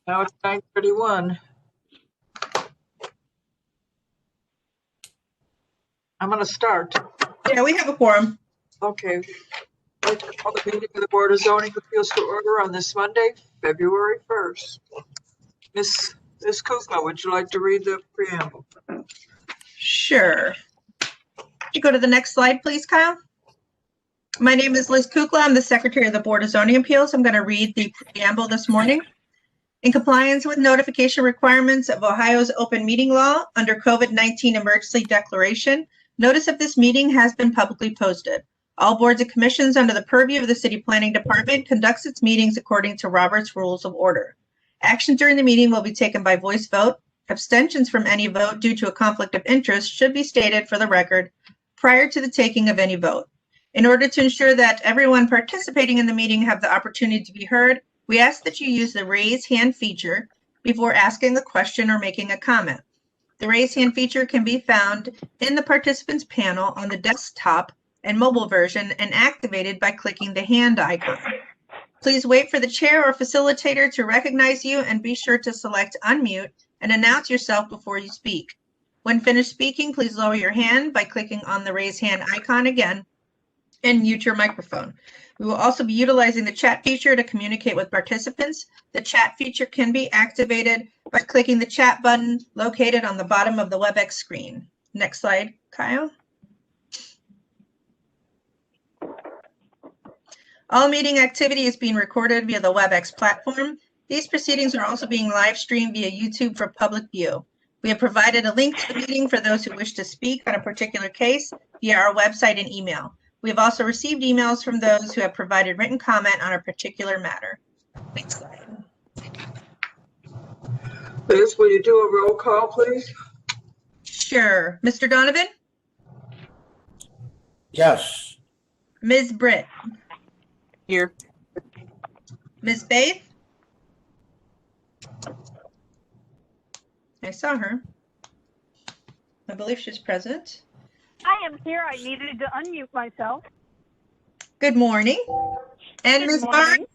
Now it's 9:31. I'm going to start. Yeah, we have a quorum. Okay. I'd like to call the meeting of the Board of Zoning Appeals to order on this Monday, February 1st. Ms. Kukla, would you like to read the preamble? Sure. Could you go to the next slide, please, Kyle? My name is Liz Kukla. I'm the Secretary of the Board of Zoning Appeals. I'm going to read the preamble this morning. In compliance with notification requirements of Ohio's open meeting law under COVID-19 emergency declaration, notice of this meeting has been publicly posted. All boards and commissions under the purview of the City Planning Department conducts its meetings according to Robert's Rules of Order. Action during the meeting will be taken by voice vote. Abstentions from any vote due to a conflict of interest should be stated for the record prior to the taking of any vote. In order to ensure that everyone participating in the meeting have the opportunity to be heard, we ask that you use the raise hand feature before asking a question or making a comment. The raise hand feature can be found in the participants panel on the desktop and mobile version and activated by clicking the hand icon. Please wait for the chair or facilitator to recognize you and be sure to select unmute and announce yourself before you speak. When finished speaking, please lower your hand by clicking on the raise hand icon again and mute your microphone. We will also be utilizing the chat feature to communicate with participants. The chat feature can be activated by clicking the chat button located on the bottom of the WebEx screen. Next slide, Kyle. All meeting activity is being recorded via the WebEx platform. These proceedings are also being live streamed via YouTube for public view. We have provided a link to the meeting for those who wish to speak on a particular case via our website and email. We have also received emails from those who have provided written comment on a particular matter. Next slide. Liz, will you do a roll call, please? Sure. Mr. Donovan? Yes. Ms. Britt? Here. Ms. Faith? I saw her. I believe she's present. I am here. I needed to unmute myself. Good morning. And Good Ms. morning. Barnes?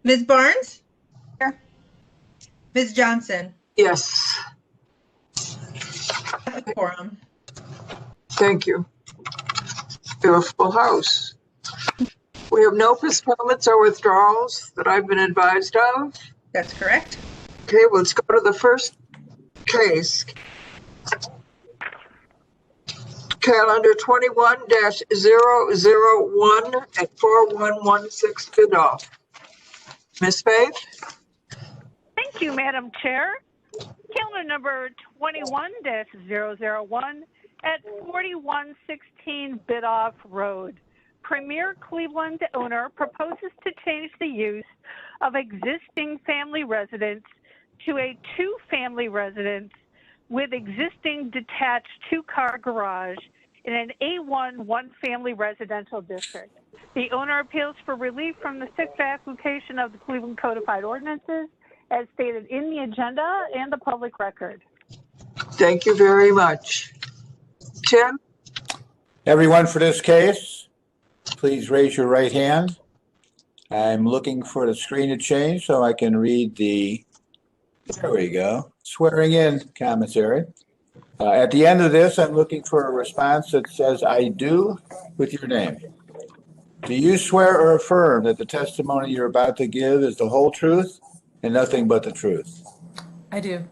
Ms. Barnes? Here. Ms. Johnson? Yes. Have a quorum. Thank you. We have a full house. We have no postponements or withdrawals that I've been advised of. That's correct. Okay, let's go to the first case. Calendar 21-001 at 4116 Biddulph. Ms. Faith? Thank you, Madam Chair. Calendar number 21-001 at 4116 Biddulph Road. Premier Cleveland owner proposes to change the use of existing family residence to a two-family residence with existing detached two-car garage in an A1 one-family residential district. The owner appeals for relief from the sixth application of the Cleveland Codified Ordinances as stated in the agenda and the public record. Thank you very much. Tim? Everyone, for this case, please raise your right hand. I'm looking for the screen to change so I can read there we go, swearing in commentary. At the end of this, I'm looking for a response that says, I do, with your name. Do you swear or affirm that the testimony you're about to give is the whole truth and nothing but the truth? I do.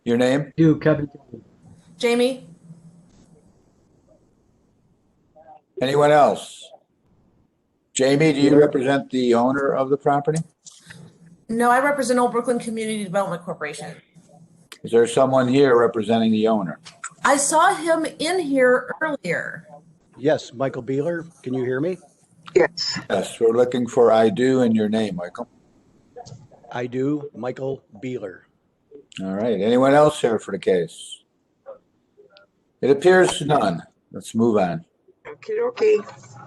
Your name? Do Kevin. Jamie? Anyone else? Jamie, do you represent the owner of the property? No, I represent Old Brooklyn Community Development Corporation. Is there someone here representing the owner? I saw him in here earlier. Yes, Michael Beeler. Can you hear me? Yes. Yes, we're looking for I do in your name, Michael. I do, Michael Beeler. All right. Anyone else here for the case? It appears none. Let's move on. Okay.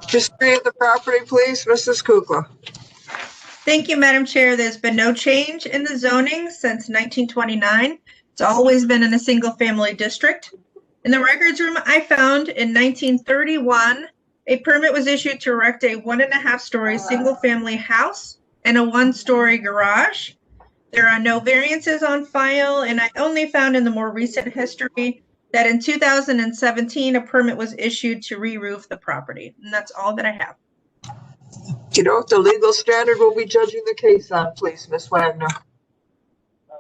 History of the property, please, Mrs. Kukla. Thank you, Madam Chair. There's been no change in the zoning since 1929. It's always been in a single-family district. In the records room I found in 1931, a permit was issued to erect a 1.5-story single-family house and a 1-story garage. There are no variances on file, and I only found in the more recent history that in 2017, a permit was issued to re-roof the property. And that's all that I have. Do you know what the legal standard we'll be judging the case on, please, Ms. Wagner?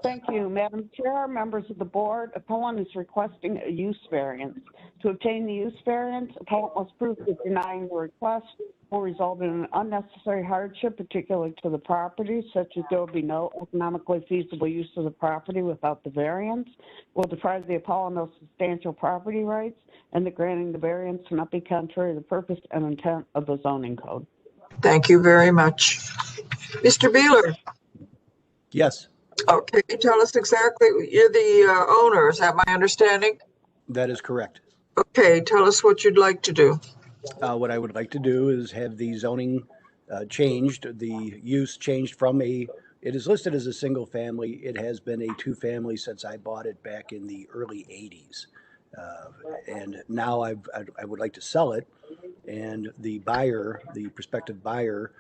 Thank you, Madam Chair, members of the board. Appellant is requesting a use variance. To obtain the use variance, appellant must prove that denying the request will result in an unnecessary hardship, particularly to the property, such as there will be no economically feasible use of the property without the variance, will deprive the appellant of substantial property rights, and the granting the variance will not be contrary to the purpose and intent of the zoning code. Thank you very much. Mr. Beeler, Yes, okay, tell us exactly, you're the owner, is that my understanding? that is correct. Okay, tell us what you'd like to do. What I would like to do is have the zoning changed, the use changed from it is listed as a single family. It has been a two-family since I bought it back in the early 80s. And now I would like to sell it, and the buyer, the prospective buyer,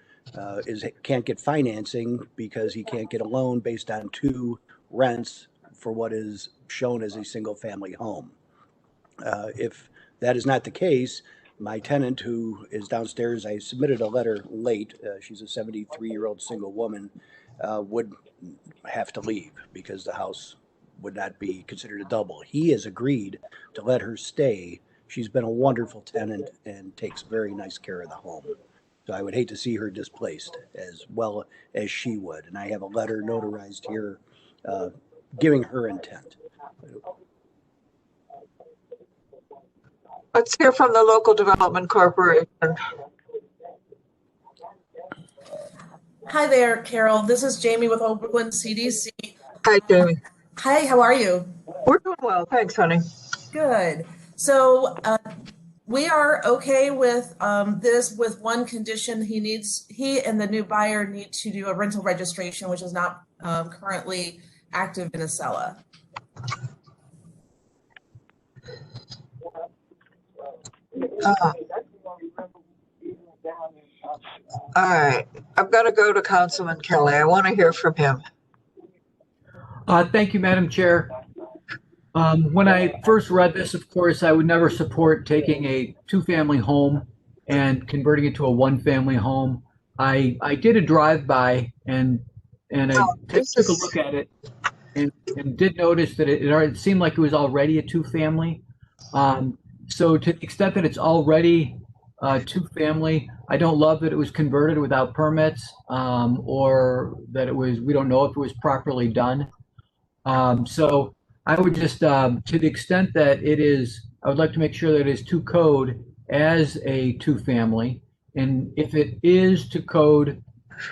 can't get financing because he can't get a loan based on two rents for what is shown as a single-family home. If that is not the case, my tenant, who is downstairs, I submitted a letter late. She's a 73-year-old single woman, would have to leave because the house would not be considered a double. He has agreed to let her stay. She's been a wonderful tenant and takes very nice care of the home. So I would hate to see her displaced as well as she would. And I have a letter notarized here giving her intent. Let's hear from the Local Development Corporation. Hi there, Carol. This is Jamie with Old Brooklyn CDC. Hi, Jamie. Hi, how are you? We're doing well, thanks, honey. Good. So we are okay with this with one condition. He and the new buyer need to do a rental registration, which is not currently active in Acela. All right, I've got to go to Councilman Kelly. I want to hear from him. Thank you, Madam Chair. When I first read this, of course, I would never support taking a two-family home and converting it to a one-family home. I did a drive-by and I took a look at it and did notice that it seemed like it was already a two-family. So to the extent that it's already two-family, I don't love that it was converted without permits or that we don't know if it was properly done. So I would just, to the extent that it is, I would like to make sure that it is to code as a two-family. And if it is to code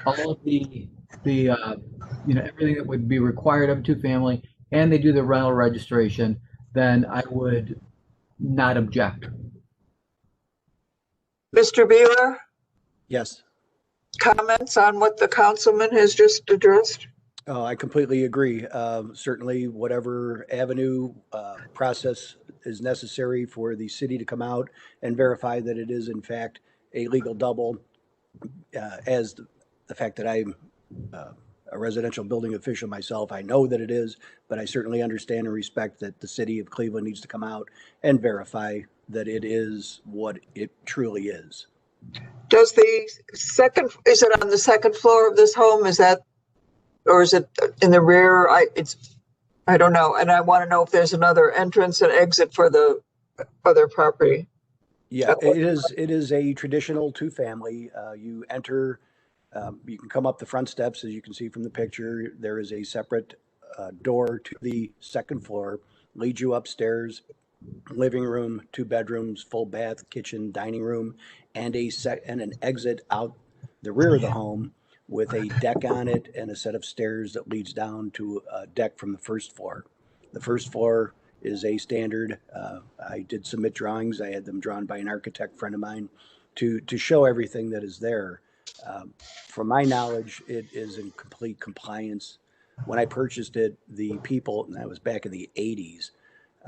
all of the everything that would be required of a two-family, and they do the rental registration, then I would not object. Mr. Beeler, Yes. comments on what the councilman has just addressed? I completely agree. Certainly, whatever avenue process is necessary for the city to come out and verify that it is in fact a legal double, as the fact that I'm a residential building official myself, I know that it is, but I certainly understand and respect that the city of Cleveland needs to come out and verify that it is what it truly is. Is it on the second floor of this home? Or is it in the rear? I don't know. And I want to know if there's another entrance and exit for the other property. Yeah, it is a traditional two-family. You enter, you can come up the front steps, as you can see from the picture. There is a separate door to the second floor, leads you upstairs, living room, 2 bedrooms, full bath, kitchen, dining room, and an exit out the rear of the home with a deck on it and a set of stairs that leads down to a deck from the first floor. The first floor is a standard. I did submit drawings. I had them drawn by an architect friend of mine to show everything that is there. From my knowledge, it is in complete compliance. When I purchased it, the people, and that was back in the 80s,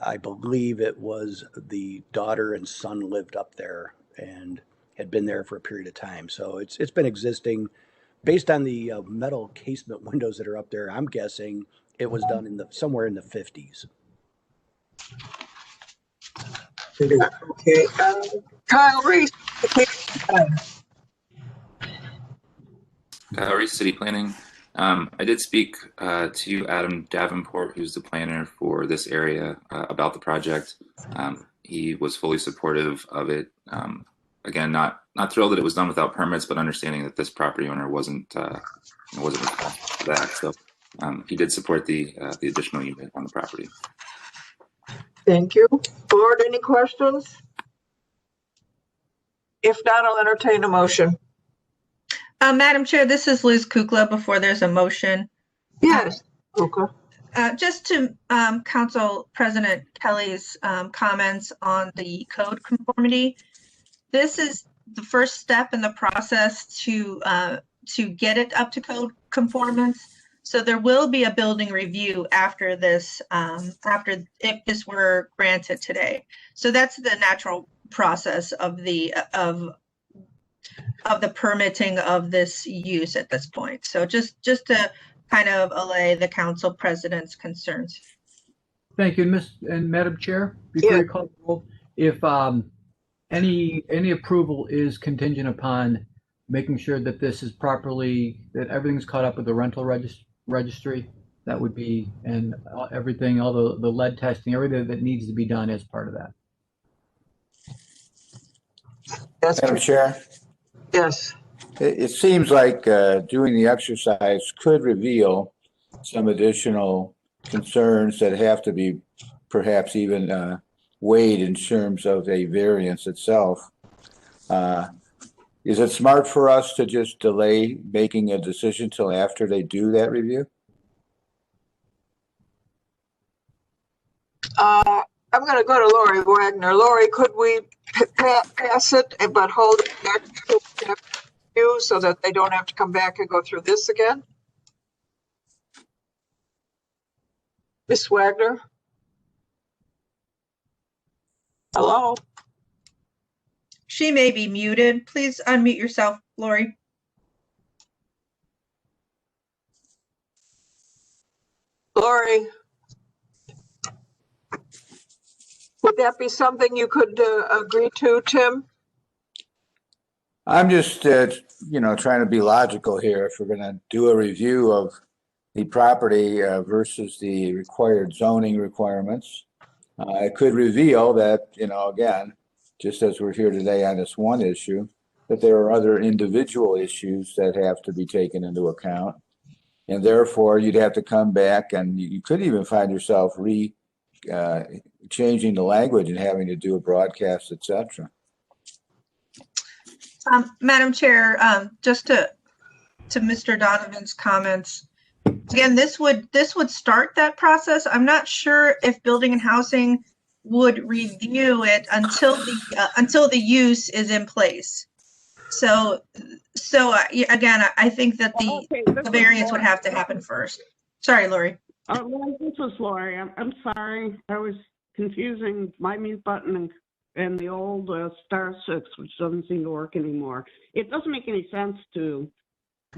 I believe it was the daughter and son lived up there and had been there for a period of time. So it's been existing based on the metal casement windows that are up there, I'm guessing it was done in somewhere in the 50s. Okay, Kyle Reese. Reese, City Planning. I did speak to you, Adam Davenport, who's the planner for this area, about the project. He was fully supportive of it. Again, not thrilled that it was done without permits, but understanding that this property owner wasn't responsible for that. So he did support the additional unit on the property. Thank you. Board, any questions? If not, I'll entertain a motion. Madam Chair, this is Liz Kukla before there's a motion. Yes. Okay. Just to Council President Kelly's comments on the code conformity. This is the first step in the process to get it up to code conformance. So there will be a building review after this, if this were granted today. So that's the natural process of the permitting of this use at this point. So just to kind of allay the council president's concerns. Thank you, and Madam Chair, before you call the roll, if any approval is contingent upon making sure that this is properly, that everything's caught up with the rental registry, that would be, and everything, all the lead testing, everything that needs to be done as part of that. That's Madam Chair, yes. it seems like doing the exercise could reveal some additional concerns that have to be perhaps even weighed in terms of a variance itself. Is it smart for us to just delay making a decision till after they do that review? I'm going to go to Lori Wagner. Lori, could we pass it but hold it back to you so that they don't have to come back and go through this again? Miss Wagner? Hello? She may be muted. Please unmute yourself, Lori. Lori? Would that be something you could agree to, Tim? I'm just, trying to be logical here. If we're going to do a review of the property versus the required zoning requirements, it could reveal that, again, just as we're here today on this one issue, that there are other individual issues that have to be taken into account. And therefore, you'd have to come back and you could even find yourself changing the language and having to do a broadcast, et cetera. Madam Chair, just to Mr. Donovan's comments, again, this would start that process. I'm not sure if Building and Housing would review it until the use is in place. So again, I think that the variance would have to happen first. Sorry, Lori. This was Lori. I'm sorry. I was confusing my mute button and the old *6, which doesn't seem to work anymore. It doesn't make any sense to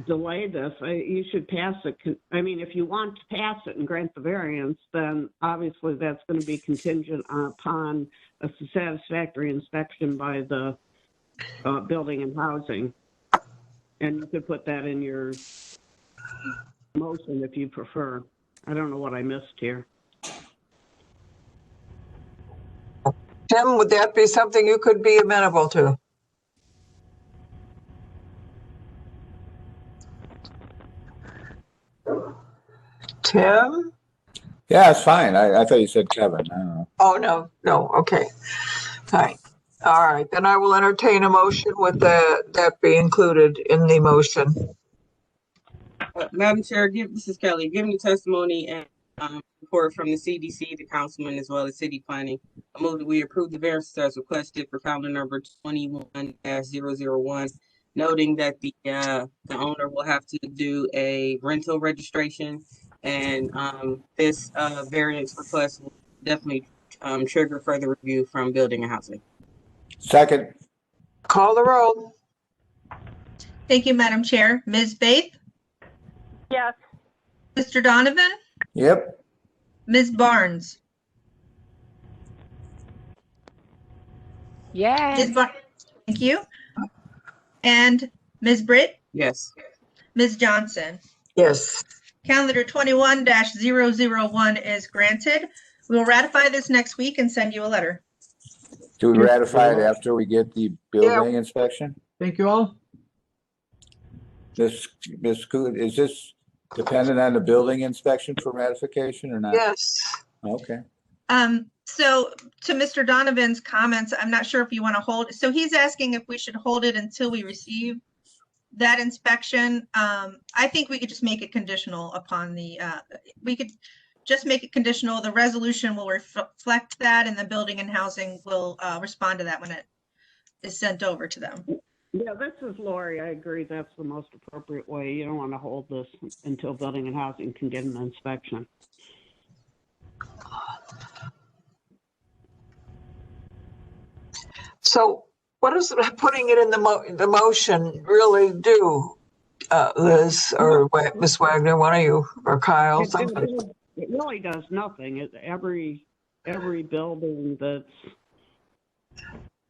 delay this. You should pass it. If you want to pass it and grant the variance, then obviously that's going to be contingent upon a satisfactory inspection by the Building and Housing. And you could put that in your motion if you prefer. I don't know what I missed here. Tim, would that be something you could be amenable to? Tim? Yeah, it's fine. I thought you said Kevin. I don't know. Oh, no. Okay. All right. Then I will entertain a motion with that be included in the motion. Madam Chair, this is Kelly. Given the testimony and report from the CDC, the councilman, as well as city planning, I move that we approve the variances as requested for calendar number 21-001, noting that the owner will have to do a rental registration, and this variance request will definitely trigger further review from Building and Housing. Second. Call the roll. Thank you, Madam Chair. Ms. Faith, Yes. Mr. Donovan, Yep. Ms. Barnes. Yes. Ms. Bar- Thank you. And Ms. Britt, Yes. Ms. Johnson. Yes. Calendar 21-001 is granted. We will ratify this next week and send you a letter. Do we ratify it after we get the building inspection? Thank you all. Ms. Coot, is this dependent on the building inspection for ratification or not? Yes. Okay. So to Mr. Donovan's comments, I'm not sure if you want to hold, so he's asking if we should hold it until we receive that inspection. I think we could just make it conditional upon the, we could just make it conditional. The resolution will reflect that and the building and housing will respond to that when it is sent over to them. Yeah, this is Lori. I agree that's the most appropriate way. You don't want to hold this until Building and Housing can get an inspection. So what does putting it in the motion really do, Liz or Ms. Wagner, one of you, or Kyle? Somebody? It really does nothing. Every building that's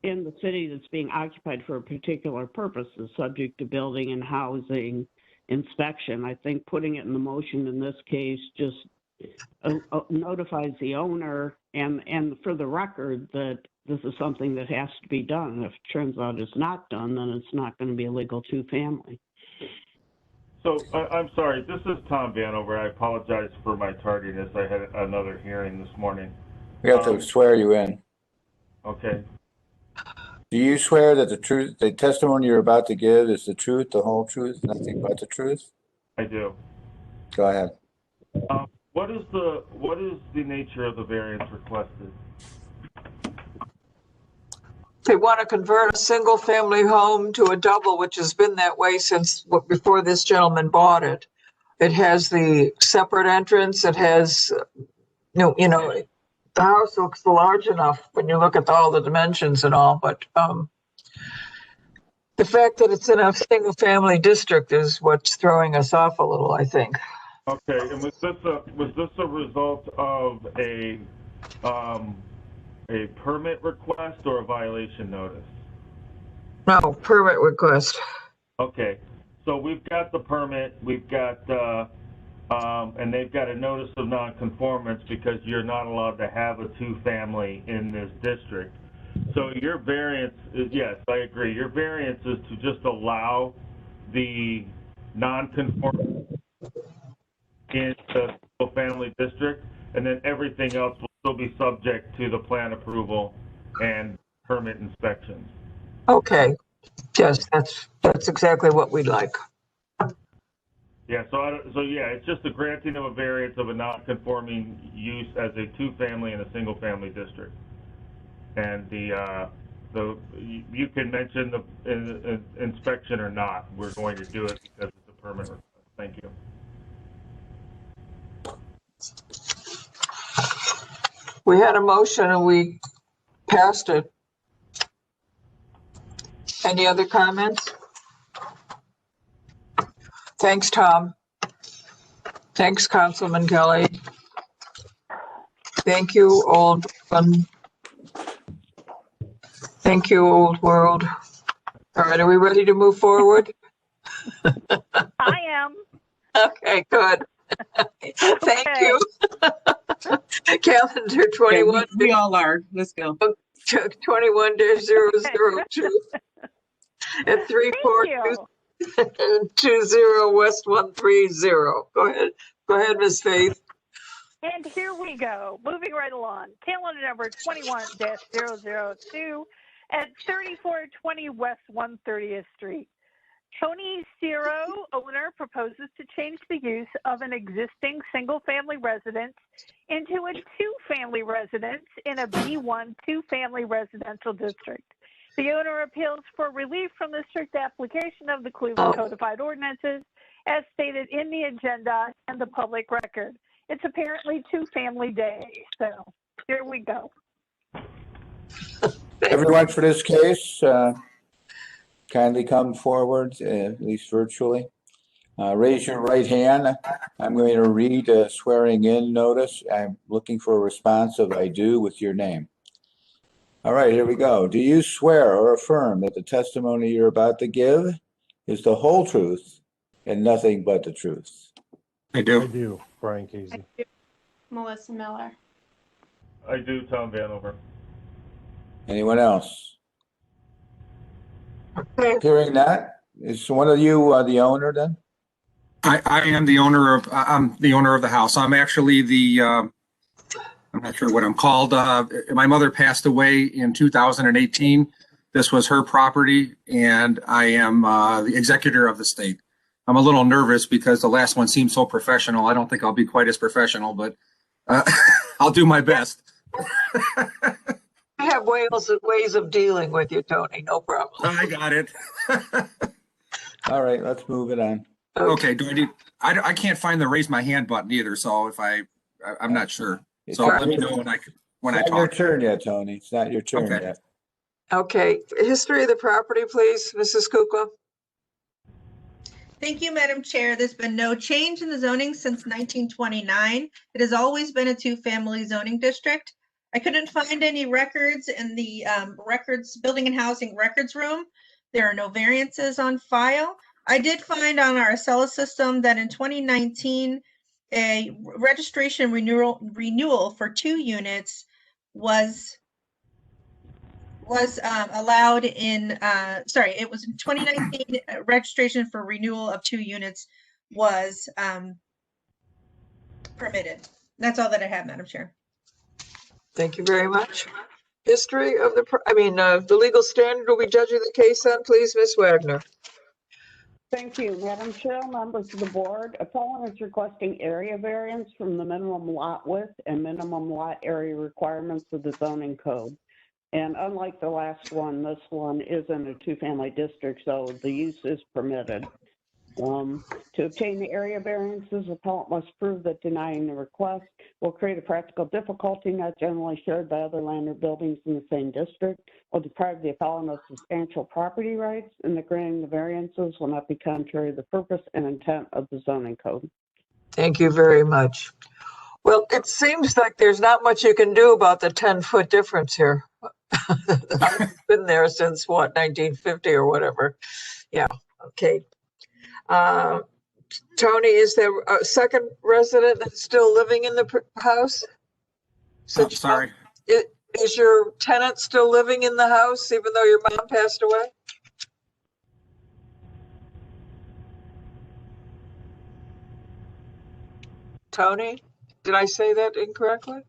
in the city that's being occupied for a particular purpose is subject to building and housing inspection. I think putting it in the motion in this case just notifies the owner and for the record that this is something that has to be done. If it turns out it's not done, then it's not going to be a legal two-family. So I'm sorry, this is Tom Vanover. I apologize for my tardiness. I had another hearing this morning. We have to swear you in. Okay. Do you swear that the testimony you're about to give is the truth, the whole truth, nothing but the truth? I do. Go ahead. What is the nature of the variance requested? They want to convert a single family home to a double, which has been that way since before this gentleman bought it. It has the separate entrance. It has, the house looks large enough when you look at all the dimensions and all, but the fact that it's in a single family district is what's throwing us off a little, I think. Okay, and was this a result of a permit request or a violation notice? No, permit request. Okay, so we've got the permit, we've got, and they've got a notice of nonconformance because you're not allowed to have a two-family in this district. So your variance is, yes, I agree, your variance is to just allow the nonconformance in the single-family district, and then everything else will still be subject to the plan approval and permit inspections. Okay, yes, that's exactly what we'd like. Yeah, so yeah, it's just the granting of a variance of a non-conforming use as a two-family in a single-family district. And you can mention the inspection or not. We're going to do it because it's a permit request. Thank you. We had a motion and we passed it. Any other comments? Thanks, Tom. Thanks, Councilman Kelly. Thank you, Old One. Thank you, Old World. All right, are we ready to move forward? I am. Okay, good. Thank you. Calendar 21. Okay, we all are. Let's go. 21-002 at 3420 West 130. Go ahead, Ms. Faith. And here we go. Moving right along. Calendar number 21-002 at 3420 West 130th Street. Tony Ciro, owner, proposes to change the use of an existing single-family residence into a two-family residence in a B1 two-family residential district. The owner appeals for relief from the strict application of the Cleveland Codified Ordinances as stated in the agenda and the public record. It's apparently two-family day, so here we go. Everyone for this case, kindly come forward, at least virtually. Raise your right hand. I'm going to read a swearing in notice. I'm looking for a response of I do with your name. All right, here we go. Do you swear or affirm that the testimony you're about to give is the whole truth and nothing but the truth? I I do. do, Brian Casey. Melissa Miller. I do, Tom Vanover. Anyone else? Okay, Hearing that, is one of you the owner then? I am the owner of, I'm the owner of the house. I'm actually the, I'm not sure what I'm called. My mother passed away in 2018. This was her property and I am the executor of the estate. I'm a little nervous because the last one seemed so professional. I don't think I'll be quite as professional, but I'll do my best. I have ways of dealing with you, Tony, no problem. I got it. All right, let's move it on. Okay, do I need, I can't find the raise my hand button either, so if I'm not sure. So let me know when I It's not your talk. turn yet, Tony. It's not your turn Okay. yet. Okay, history of the property, please, Mrs. Kukla. Thank you, Madam Chair. There's been no change in the zoning since 1929. It has always been a two-family zoning district. I couldn't find any records in the building and housing records room. There are no variances on file. I did find on our Acela system that in 2019, a registration renewal for 2 units was allowed in, it was in 2019, registration for renewal of 2 units was permitted. That's all that I have, Madam Chair. Thank you very much. History of the legal standard will be judging the case on, please, Ms. Wagner. Thank you, Madam Chair, members of the board. Appellant is requesting area variance from the minimum lot width and minimum lot area requirements of the zoning code. And unlike the last one, this one is in a two-family district, so the use is permitted. To obtain the area variances, appellant must prove that denying the request will create a practical difficulty not generally shared by other land or buildings in the same district, or deprive the appellant of substantial property rights, and that granting the variances will not be contrary to the purpose and intent of the zoning code. Thank you very much. Well, it seems like there's not much you can do about the 10-foot difference here. I've been there since, 1950 or whatever. Yeah, okay. Tony, is there a second resident that's still living in the house? I'm sorry. Is your tenant still living in the house even though your mom passed away? Tony, did I say that incorrectly?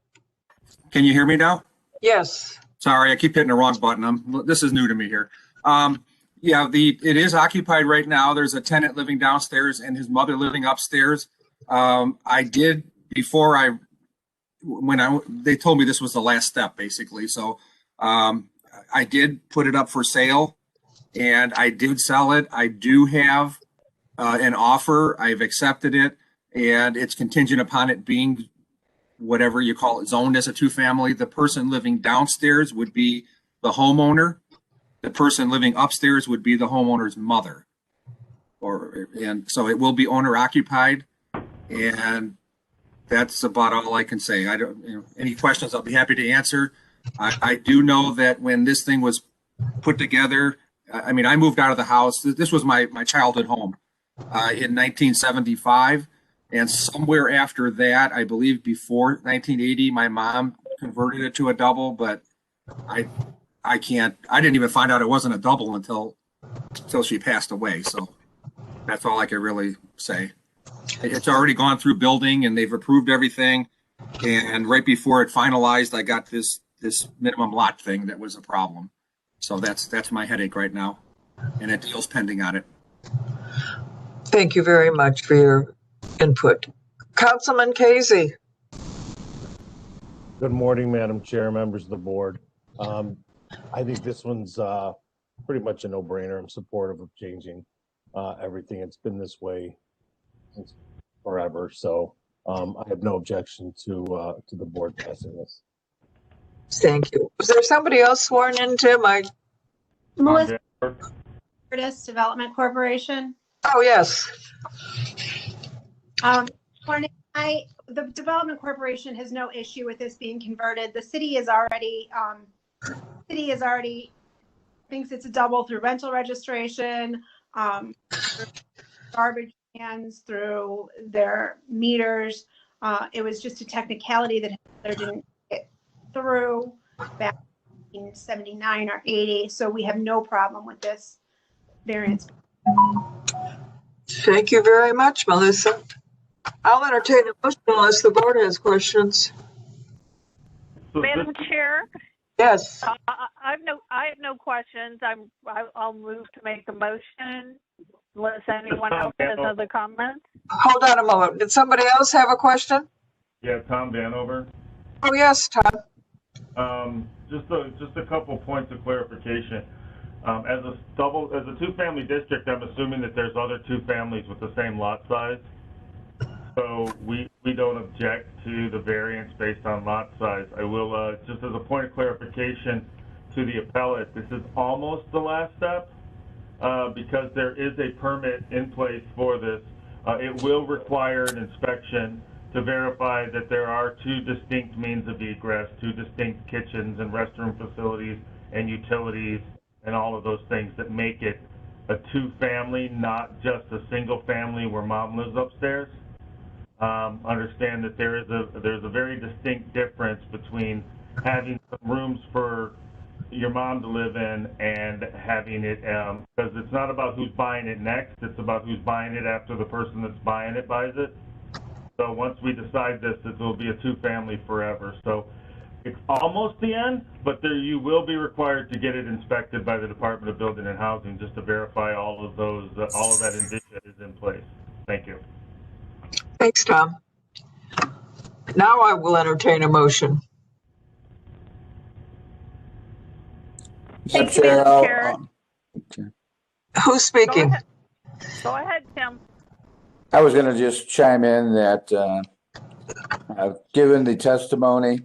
Can you hear me now? Yes. Sorry, I keep hitting the wrong button. This is new to me here. Yeah, it is occupied right now. There's a tenant living downstairs and his mother living upstairs. I did before they told me this was the last step, basically. So I did put it up for sale and I did sell it. I do have an offer. I've accepted it and it's contingent upon it being whatever you call it, zoned as a two-family. The person living downstairs would be the homeowner. The person living upstairs would be the homeowner's mother. And so it will be owner occupied. And that's about all I can say. I don't, any questions I'll be happy to answer. I do know that when this thing was put together, I mean, I moved out of the house. This was my childhood home in 1975. And somewhere after that, I believe before 1980, my mom converted it to a double, but I didn't even find out it wasn't a double until she passed away. So that's all I can really say. It's already gone through building and they've approved everything. And right before it finalized, I got this minimum lot thing that was a problem. So that's my headache right now. And a deal's pending on it. Thank you very much for your input. Councilman Casey. Good morning, Madam Chair, members of the board. I think this one's pretty much a no-brainer. I'm supportive of changing everything. It's been this way since forever, so I have no objection to the board passing this. Thank you. Was there somebody else sworn in, Tim? Melissa, Curtis Development Corporation. Oh, yes. Morning. The Development Corporation has no issue with this being converted. The city is already thinks it's a double through rental registration, through garbage cans, through their meters. It was just a technicality that they didn't get through back in 79 or 80. So we have no problem with this variance. Thank you very much, Melissa. I'll entertain a motion unless the board has questions. Madam Chair, Yes. I have no questions. I'll move to make a motion unless anyone else has other comments. Hold on a moment. Did somebody else have a question? Yeah, Tom Vanover. Oh, yes, Tom. Just a couple points of clarification. As a two-family district, I'm assuming that there's other two families with the same lot size. So we don't object to the variance based on lot size. I will, just as a point of clarification to the appellate, this is almost the last step because there is a permit in place for this. It will require an inspection to verify that there are two distinct means of egress, two distinct kitchens and restroom facilities and utilities and all of those things that make it a two-family, not just a single family where mom lives upstairs. Understand that there's a very distinct difference between having some rooms for your mom to live in and having it, because it's not about who's buying it next, it's about who's buying it after the person that's buying it buys it. So once we decide this, it will be a two-family forever. So it's almost the end, but you will be required to get it inspected by the Department of Building and Housing just to verify all of that indicia is in place. Thank you. Thanks, Tom. Now I will entertain a motion. Thank you, Madam Chair. Who's speaking? Go ahead, Tim. I was going to just chime in that given the testimony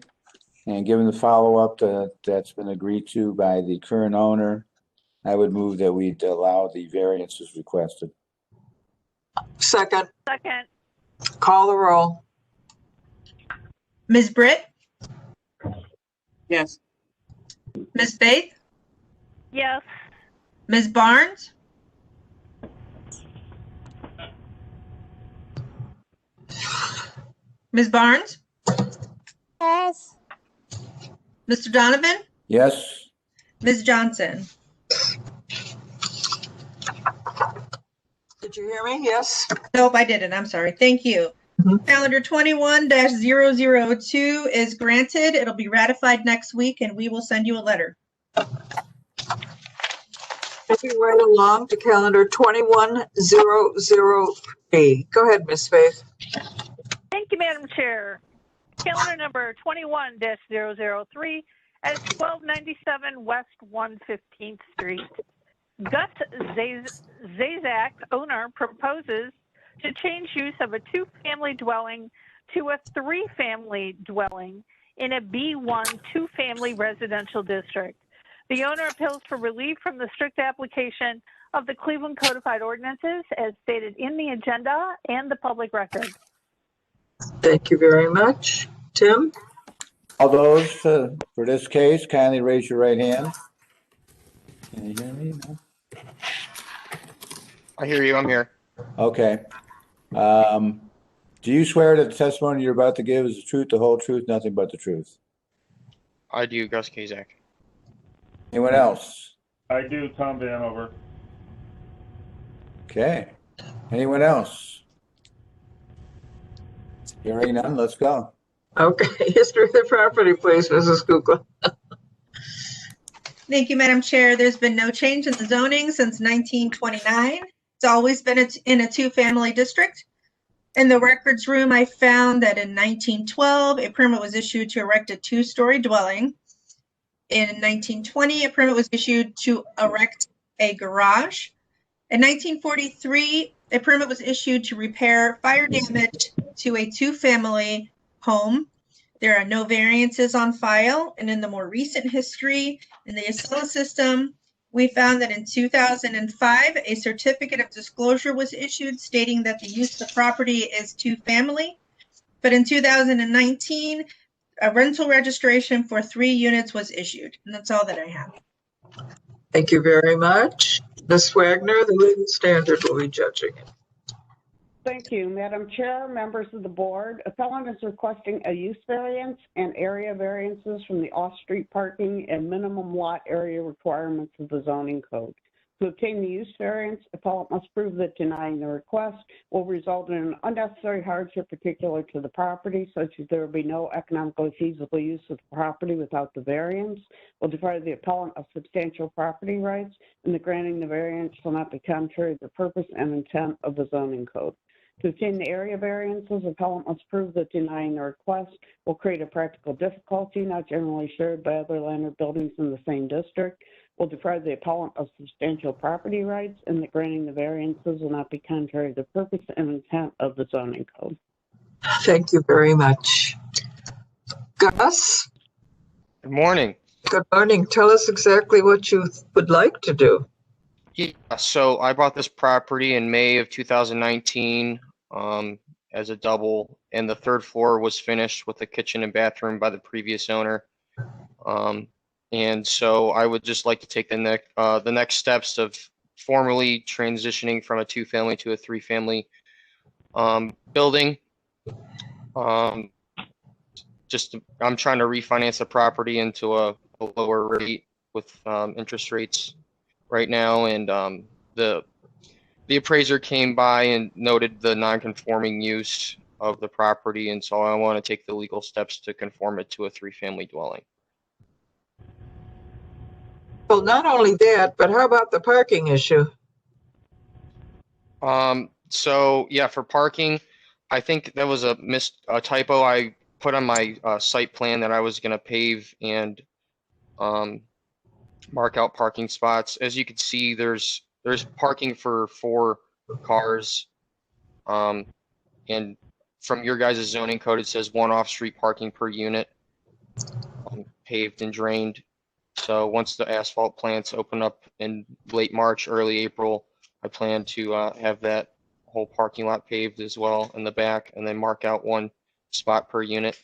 and given the follow-up that's been agreed to by the current owner, I would move that we'd allow the variances requested. Second. Second. Call the roll. Ms. Britt, Yes. Ms. Faith, Yes. Ms. Barnes, Ms. Barnes, Yes. Mr. Donovan, Yes? Ms. Johnson. Did you hear me? Yes. Nope, I didn't. I'm sorry. Thank you. Calendar 21-002 is granted. It'll be ratified next week and we will send you a letter. Moving right along to calendar 21-003. Go ahead, Ms. Faith. Thank you, Madam Chair. Calendar number 21-003 at 1297 West 115th Street. Gus Zazak, owner, proposes to change use of a two-family dwelling to a three-family dwelling in a B1 two-family residential district. The owner appeals for relief from the strict application of the Cleveland Codified Ordinances as stated in the agenda and the public record. Thank you very much. Tim? All those for this case, kindly raise your right hand. Can you hear me? No? I hear you. I'm here. Okay. Do you swear that the testimony you're about to give is the truth, the whole truth, nothing but the truth? I do, Gus Kazak. Anyone else? I do, Tom Vanover. Okay. Anyone else? Hearing none, let's go. Okay. History of the property, please, Mrs. Kukla. Thank you, Madam Chair. There's been no change in the zoning since 1929. It's always been in a two-family district. In the records room, I found that in 1912, a permit was issued to erect a two-story dwelling. In 1920, a permit was issued to erect a garage. In 1943, a permit was issued to repair fire damage to a two-family home. There are no variances on file, and in the more recent history, in the Acela system, We found that in 2005, a certificate of disclosure was issued stating that the use of the property is two-family. But in 2019, a rental registration for 3 units was issued. And that's all that I have. Thank you very much. Ms. Wagner, the legal standard will be judging it. Thank you, Madam Chair, members of the board. Appellant is requesting a use variance and area variances from the off-street parking and minimum lot area requirements of the zoning code. To obtain the use variance, appellant must prove that denying the request will result in an unnecessary hardship particular to the property, such as there will be no economically feasible use of the property without the variance, will deprive the appellant of substantial property rights, and the granting the variance will not be contrary to the purpose and intent of the zoning code. To obtain the area variances, appellant must prove that denying the request will create a practical difficulty not generally shared by other land or buildings in the same district, will deprive the appellant of substantial property rights, and that granting the variances will not be contrary to the purpose and intent of the zoning code. Thank you very much. Gus? Good morning. Good morning. Tell us exactly what you would like to do. Yeah, so I bought this property in May of 2019 as a double, and the 3rd floor was finished with a kitchen and bathroom by the previous owner. And so I would just like to take the next steps of formally transitioning from a 2-family to a 3-family building. I'm trying to refinance the property into a lower rate with interest rates right now, and the appraiser came by and noted the non-conforming use of the property, and so I want to take the legal steps to conform it to a 3-family dwelling. Well, not only that, but how about the parking issue? So yeah, for parking, I think that was a typo. I put on my site plan that I was going to pave and mark out parking spots. As you can see, there's parking for 4 cars. And from your guys' zoning code, it says 1 off-street parking per unit, paved and drained. So once the asphalt plants open up in late March, early April, I plan to have that whole parking lot paved as well in the back, and then mark out 1 spot per unit.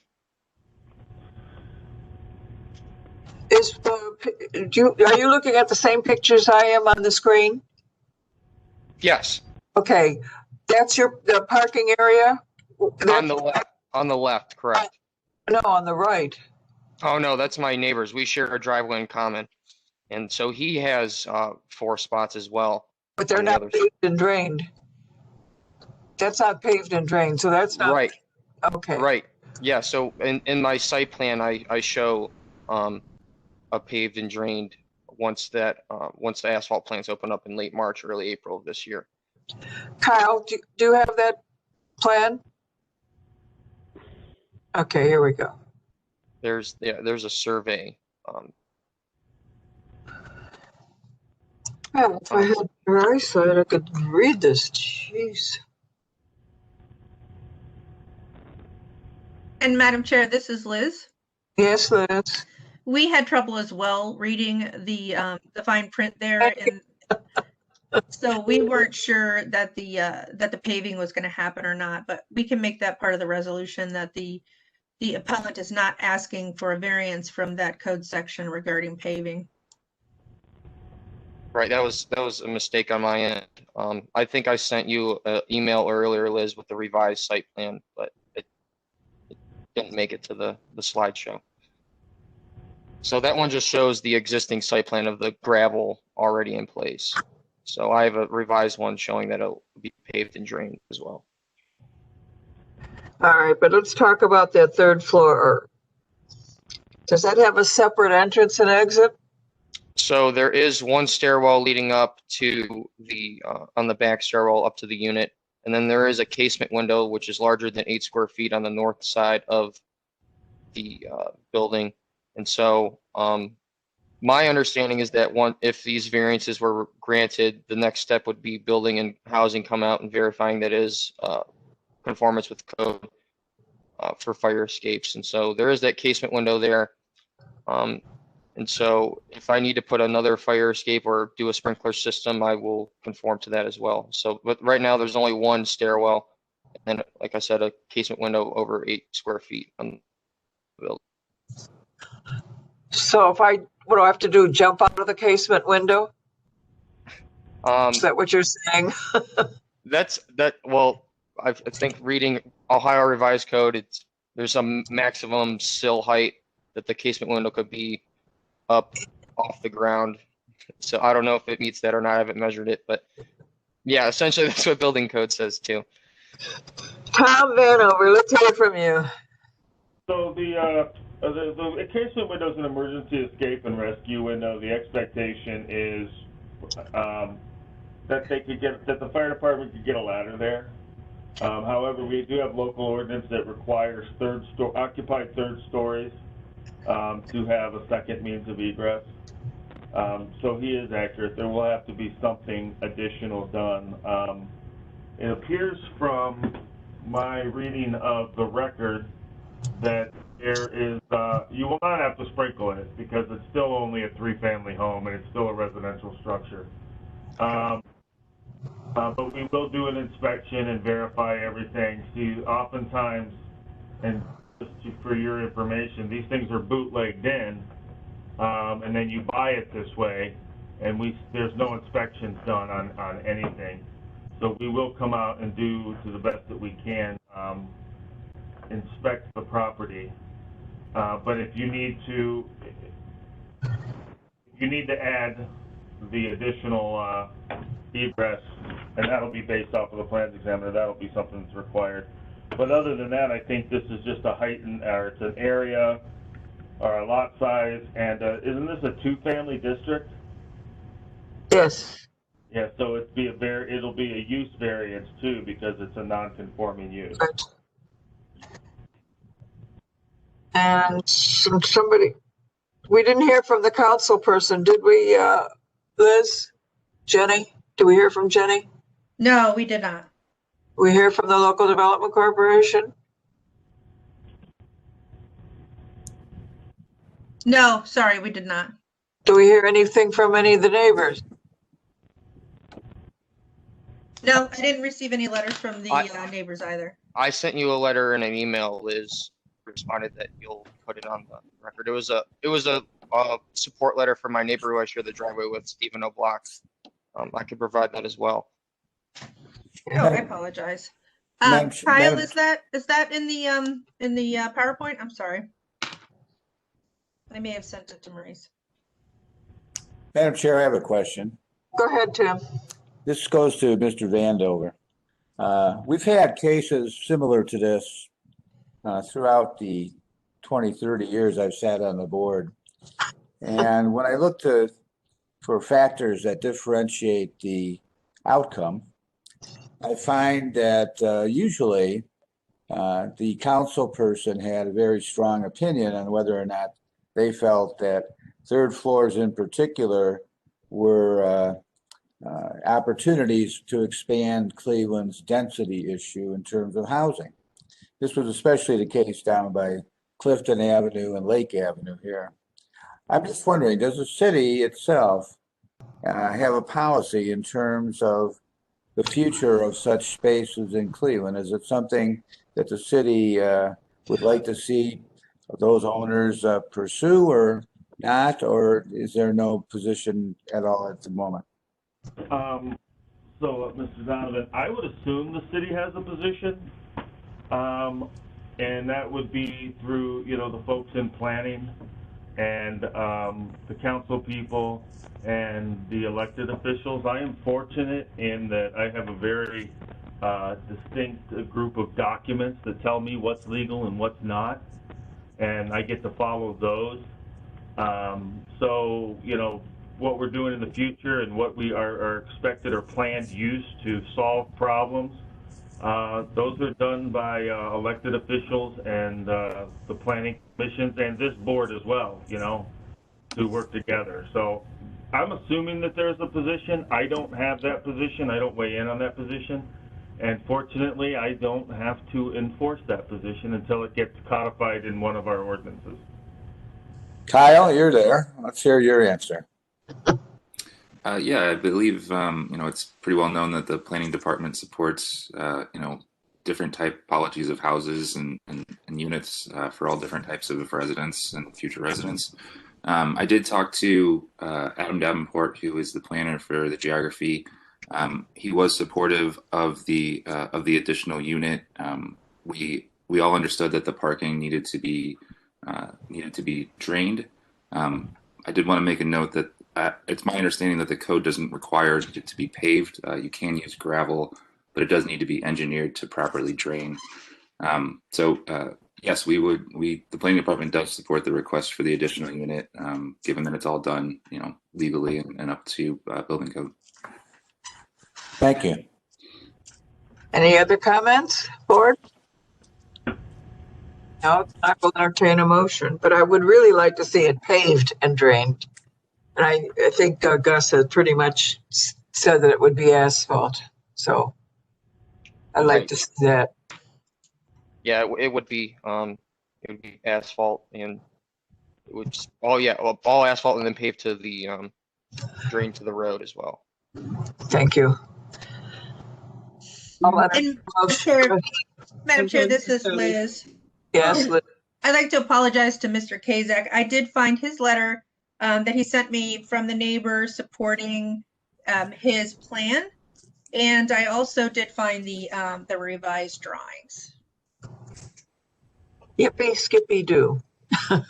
Are you looking at the same pictures I am on the screen? Yes. Okay, that's the parking area? On the left, correct. No, on the right. Oh, no, that's my neighbor's. We share a driveway in common. And so he has 4 spots as well. But they're not paved and drained. That's not paved and drained, so that's not. Right. Okay. Right. Yeah, so in my site plan, I show a paved and drained once the asphalt plants open up in late March, early April of this year. Kyle, do you have that plan? Okay, here we go. There's a survey. Well, if I had your eyesight, I could read this. Jeez. And Madam Chair, this is Liz. Yes, Liz. We had trouble as well reading the fine print there, and so we weren't sure that the paving was going to happen or not. But we can make that part of the resolution that the appellant is not asking for a variance from that code section regarding paving. Right, that was a mistake on my end. I think I sent you an email earlier, Liz, with the revised site plan, but it didn't make it to the slideshow. So that one just shows the existing site plan of the gravel already in place. So I have a revised one showing that it'll be paved and drained as well. All right, but let's talk about that 3rd floor. Does that have a separate entrance and exit? So there is 1 stairwell leading up to on the back stairwell up to the unit. And then there is a casement window, which is larger than 8 square feet on the north side of the building. And so my understanding is that if these variances were granted, the next step would be building and housing come out and verifying that is conformance with code for fire escapes. And so there is that casement window there. And And so if I need to put another fire escape or do a sprinkler system, I will conform to that as well. So, but right now there's only one stairwell and like I said, a casement window over 8 square feet on the building. So what do I have to do? Jump out of the casement window? Is that what you're saying? Well, I think reading Ohio Revised Code, there's a maximum sill height that the casement window could be up off the ground. So I don't know if it meets that or not. I haven't measured it, but yeah, essentially that's what building code says too. Tom Vanover, let's hear from you. So the casement window is an emergency escape and rescue window. The expectation is that the fire department could get a ladder there. However, we do have local ordinance that requires occupied third stories to have a second means of egress. So he is accurate. There will have to be something additional done. It appears from my reading of the record that there is, you will not have to sprinkle it because it's still only a 3-family home and it's still a residential structure. But we will do an inspection and verify everything. See, oftentimes, and just for your information, these things are bootlegged in, and then you buy it this way, and there's no inspections done on anything. So we will come out and do, to the best that we can, inspect the property. But if you need to add the additional egress, and that'll be based off of the plans examiner, that'll be something that's required. But other than that, I think this is just a heightened, or it's an area or a lot size, and isn't this a 2-family district? Yes. Yeah, so it'll be a use variance too because it's a non-conforming use. Right. And somebody, we didn't hear from the council person, did we, Liz? Jenny? Did we hear from Jenny? No, we did not. We hear from the Local Development Corporation? No, sorry, we did not. Do we hear anything from any of the neighbors? No, I didn't receive any letters from the neighbors either. I sent you a letter and an email. Liz responded that you'll put it on the record. It was a support letter from my neighbor who I share the driveway with, Stephen O'Block. I could provide that as well. Oh, I apologize. Kyle, is that in the PowerPoint? I'm sorry. I may have sent it to Maurice. Madam Chair, I have a question. Go ahead, Tim. This goes to Mr. Vandover. We've had cases similar to this throughout the 20, 30 years I've sat on the board. And when I look for factors that differentiate the outcome, I find that usually the council person had a very strong opinion on whether or not they felt that third floors in particular were opportunities to expand Cleveland's density issue in terms of housing. This was especially the case down by Clifton Avenue and Lake Avenue here. I'm just wondering, does the city itself have a policy in terms of the future of such spaces in Cleveland? Is it something that the city would like to see those owners pursue or not, or is there no position at all at the moment? So, Mr. Donovan, I would assume the city has a position, and that would be through, the folks in planning and the council people and the elected officials. I am fortunate in that I have a very distinct group of documents that tell me what's legal and what's not, and I get to follow those. So, what we're doing in the future and what we are expected or planned use to solve problems, those are done by elected officials and the planning commissions and this board as well, to work together. So I'm assuming that there's a position. I don't have that position. I don't weigh in on that position. And fortunately, I don't have to enforce that position until it gets codified in one of our ordinances. Kyle, you're there. Let's hear your answer. Yeah, I believe it's pretty well known that the planning department supports different typologies of houses and units for all different types of residents and future residents. I did talk to Adam Davenport, who is the planner for the geography. He was supportive of the additional unit. We all understood that the parking needed to be drained. I did want to make a note that it's my understanding that the code doesn't require it to be paved. You can use gravel, but it does need to be engineered to properly drain. Yes, the planning department does support the request for the additional unit, given that it's all done, legally and up to building code. Thank you. Any other comments, board? No, I will entertain a motion, but I would really like to see it paved and drained. And I think Gus has pretty much said that it would be asphalt. So I'd like to see that. Yeah, it would be asphalt, and it would just, all asphalt and then paved to the drain to the road as well. Thank you. And Madam Chair, this is Liz. Yes, Liz. I'd like to apologize to Mr. Kazak. I did find his letter that he sent me from the neighbor supporting his plan. And I also did find the revised drawings. Yippee, skippy doo. All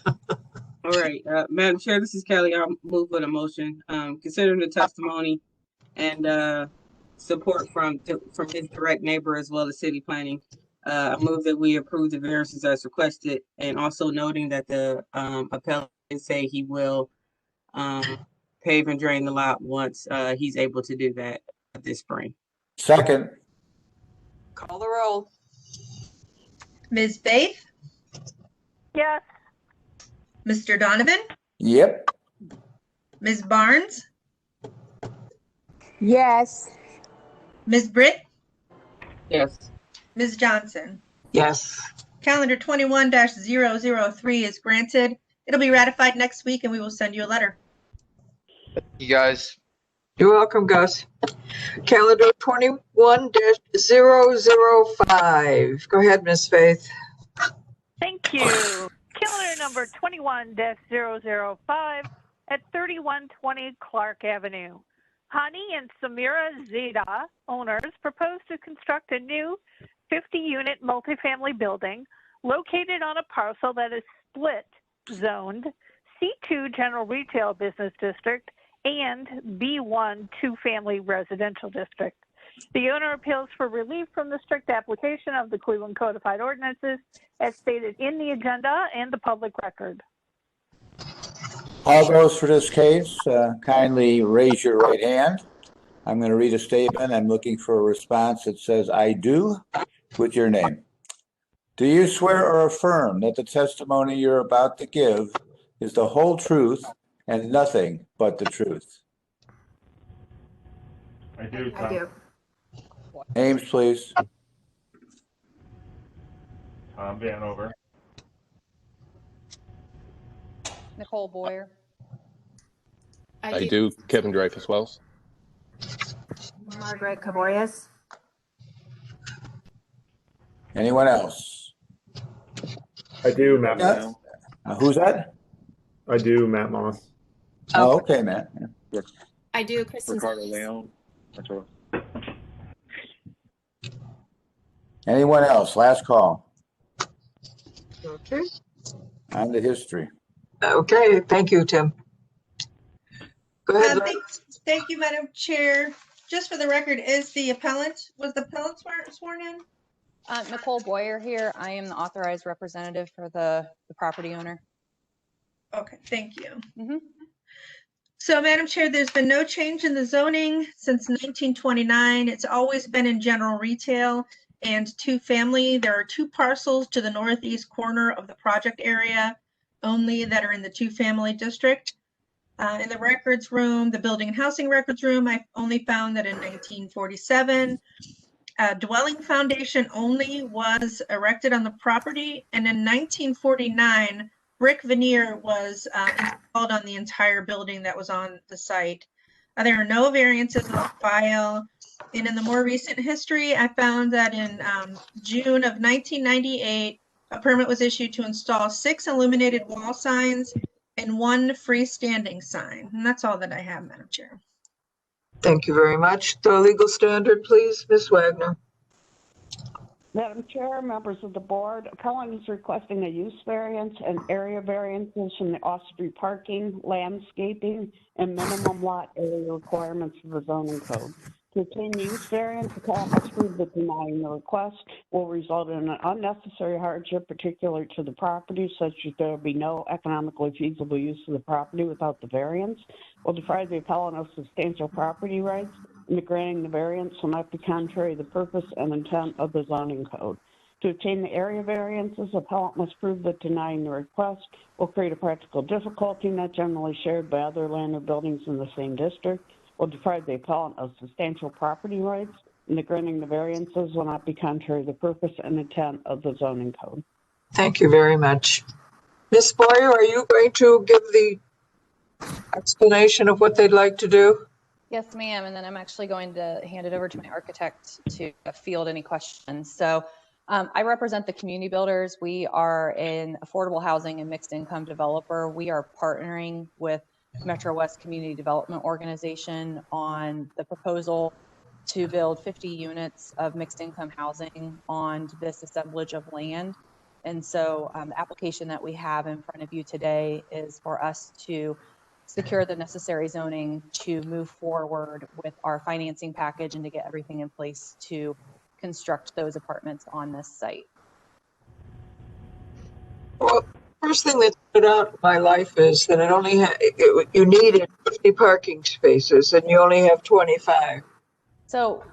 right, Madam Chair, this is Kelly. I'll move with a motion. Considering the testimony and support from his direct neighbor as well as city planning, I move that we approve the variances as requested, and also noting that the appellant say he will pave and drain the lot once he's able to do that this spring. Second. Call the roll. Ms. Faith? Yes. Mr. Donovan? Yep. Ms. Barnes? Yes. Ms. Britt? Yes. Ms. Johnson? Yes. Calendar 21-003 is granted. It'll be ratified next week, and we will send you a letter. You guys. You're welcome, Gus. Calendar 21-005. Go ahead, Ms. Faith. Thank you. Calendar number 21-005 at 3120 Clark Avenue. Hani and Samira Zeda, owners, propose to construct a new 50-unit multifamily building located on a parcel that is split zoned C2 General Retail Business District and B1 Two-Family Residential District. The owner appeals for relief from the strict application of the Cleveland Codified Ordinances as stated in the agenda and the public record. All those for this case, kindly raise your right hand. I'm going to read a statement. I'm looking for a response that says, I do, with your name. Do you swear or affirm that the testimony you're about to give is the whole truth and nothing but the truth? I do, Tom. I do. Names, please. Tom Vanover. Nicole Boyer. I do. Kevin Dreyfus Wells. Margaret Caborias. Anyone else? I do, Matt Moss. Who's that? I do, Matt Moss. Oh, okay, Matt. Yeah. I do, Kristen. Ricardo Leon. Anyone else? Last call. Okay. On to history. Okay, thank you, Tim. Go ahead. Liz. Thank you, Madam Chair. Just for the record, was the appellant sworn in? Nicole Boyer here. I am the authorized representative for the property owner. Okay, thank you. So, Madam Chair, there's been no change in the zoning since 1929. It's always been in general retail and two-family. There are two parcels to the northeast corner of the project area only that are in the two-family district. In the records room, the building and housing records room, I only found that in 1947, a dwelling foundation only was erected on the property. And in 1949, brick veneer was installed on the entire building that was on the site. There are no variances on file. And in the more recent history, I found that in June of 1998, a permit was issued to install 6 illuminated wall signs and 1 freestanding sign. And that's all that I have, Madam Chair. Thank you very much. The legal standard, please, Ms. Wagner. Madam Chair, members of the board, appellant is requesting a use variance and area variances from the off-street parking, landscaping, and minimum lot area requirements of the zoning code. To obtain the use variance, the appellant must prove that denying the request will result in an unnecessary hardship particular to the property, such that there will be no economically feasible use of the property without the variance, will deprive the appellant of substantial property rights, and the granting the variance will not be contrary to the purpose and intent of the zoning code. To obtain the area variances, the appellant must prove that denying the request will create a practical difficulty not generally shared by other land or buildings in the same district, will deprive the appellant of substantial property rights, and the granting the variances will not be contrary to the purpose and intent of the zoning code. Thank you very much. Ms. Boyer, are you going to give the explanation of what they'd like to do? Yes, ma'am. And then I'm actually going to hand it over to my architect to field any questions. So I represent the community builders. We are an affordable housing and mixed income developer. We are partnering with Metro West Community Development Organization on the proposal to build 50 units of mixed income housing on this assemblage of land. And so the application that we have in front of you today is for us to secure the necessary zoning to move forward with our financing package and to get everything in place to construct those apartments on this site. Well, first thing that stood out in my life is that it only you needed 50 parking spaces and you only have 25. So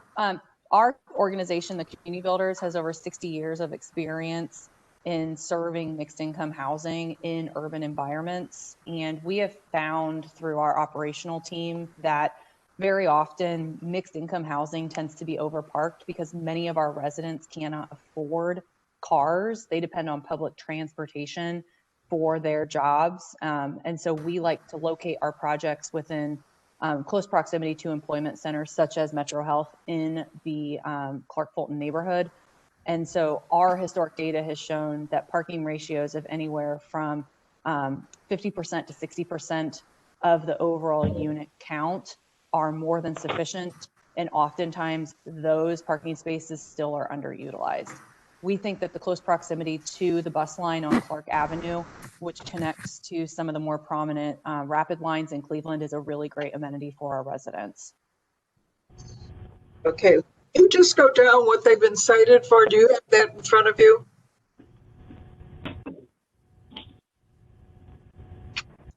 our organization, the Community Builders, has over 60 years of experience in serving mixed income housing in urban environments. And we have found through our operational team that very often mixed income housing tends to be overparked because many of our residents cannot afford cars. They depend on public transportation for their jobs. And so we like to locate our projects within close proximity to employment centers such as Metro Health in the Clark Fulton neighborhood. And so our historic data has shown that parking ratios of anywhere from 50% to 60% of the overall unit count are more than sufficient. And oftentimes those parking spaces still are underutilized. We think that the close proximity to the bus line on Clark Avenue, which connects to some of the more prominent rapid lines in Cleveland, is a really great amenity for our residents. Okay, you just go down what they've been cited for. Do you have that in front of you?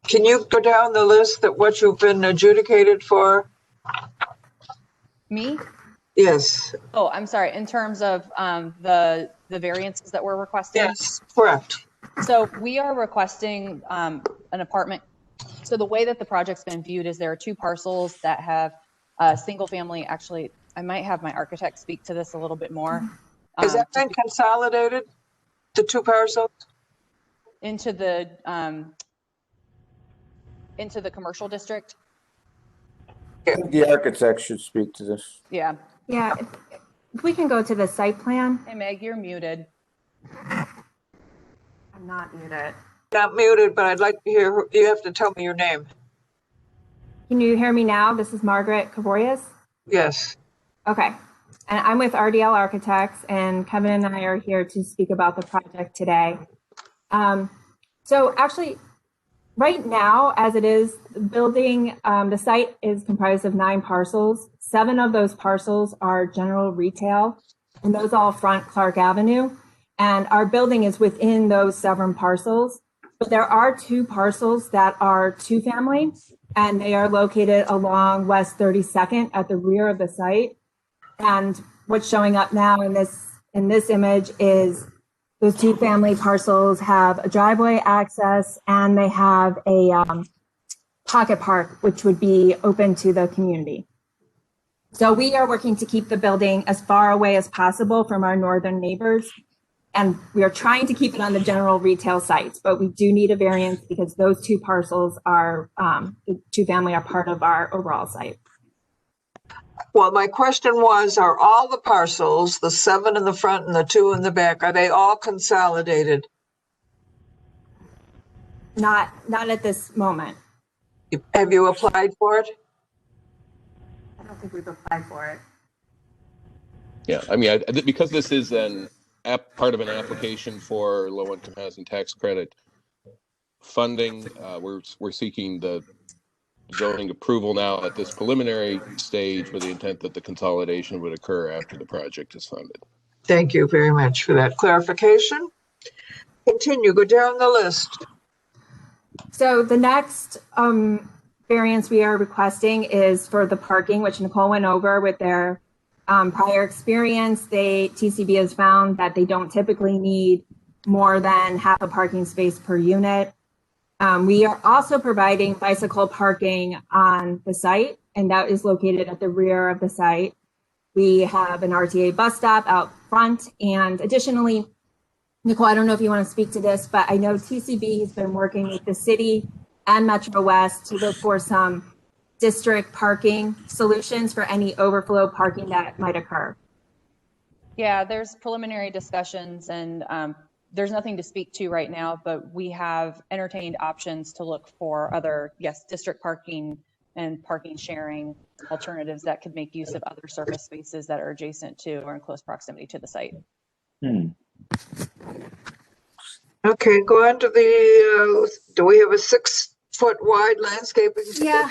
Can you go down the list that what you've been adjudicated for? Me? Yes. Oh, I'm sorry. In terms of the variances that we're requesting? Yes, correct. So we are requesting an apartment. So the way that the project's been viewed is there are 2 parcels that have single family. Actually, I might have my architect speak to this a little bit more. Has that been consolidated, the 2 parcels? Into the commercial district? The architect should speak to this. Yeah. Yeah, if we can go to the site plan. Hey, Meg, you're muted. I'm not muted. Not muted, but I'd like to hear, you have to tell me your name. Can you hear me now? This is Margaret Cavorius. Yes. Okay. And I'm with RDL Architects, and Kevin and I are here to speak about the project today. So actually, right now, as it is, the site is comprised of 9 parcels. 7 of those parcels are general retail, and those all front Clark Avenue. And our building is within those 7 parcels. But there are 2 parcels that are 2-family, and they are located along West 32nd at the rear of the site. And what's showing up now in this image is those 2-family parcels have a driveway access, and they have a pocket park, which would be open to the community. So we are working to keep the building as far away as possible from our northern neighbors. And we are trying to keep it on the general retail sites, but we do need a variance because those two parcels are, the two family are part of our overall site. Well, my question was, are all the parcels, the 7 in the front and the 2 in the back, are they all consolidated? Not at this moment. Have you applied for it? I don't think we've applied for it. Yeah, I mean, because this is part of an application for low-income housing tax credit funding, we're seeking the zoning approval now at this preliminary stage with the intent that the consolidation would occur after the project is funded. Thank you very much for that clarification. Continue, go down the list. So the next variance we are requesting is for the parking, which Nicole went over with their prior experience. TCB has found that they don't typically need more than half a parking space per unit. We are also providing bicycle parking on the site, and that is located at the rear of the site. We have an RTA bus stop out front, and additionally, Nicole, I don't know if you want to speak to this, but I know TCB has been working with the city and Metro West to look for some district parking solutions for any overflow parking that might occur. Yeah, there's preliminary discussions and there's nothing to speak to right now, but we have entertained options to look for other, district parking and parking sharing alternatives that could make use of other surface spaces that are adjacent to or in close proximity to the site. Okay, go on to the, do we have a 6-foot wide landscaping? Yeah.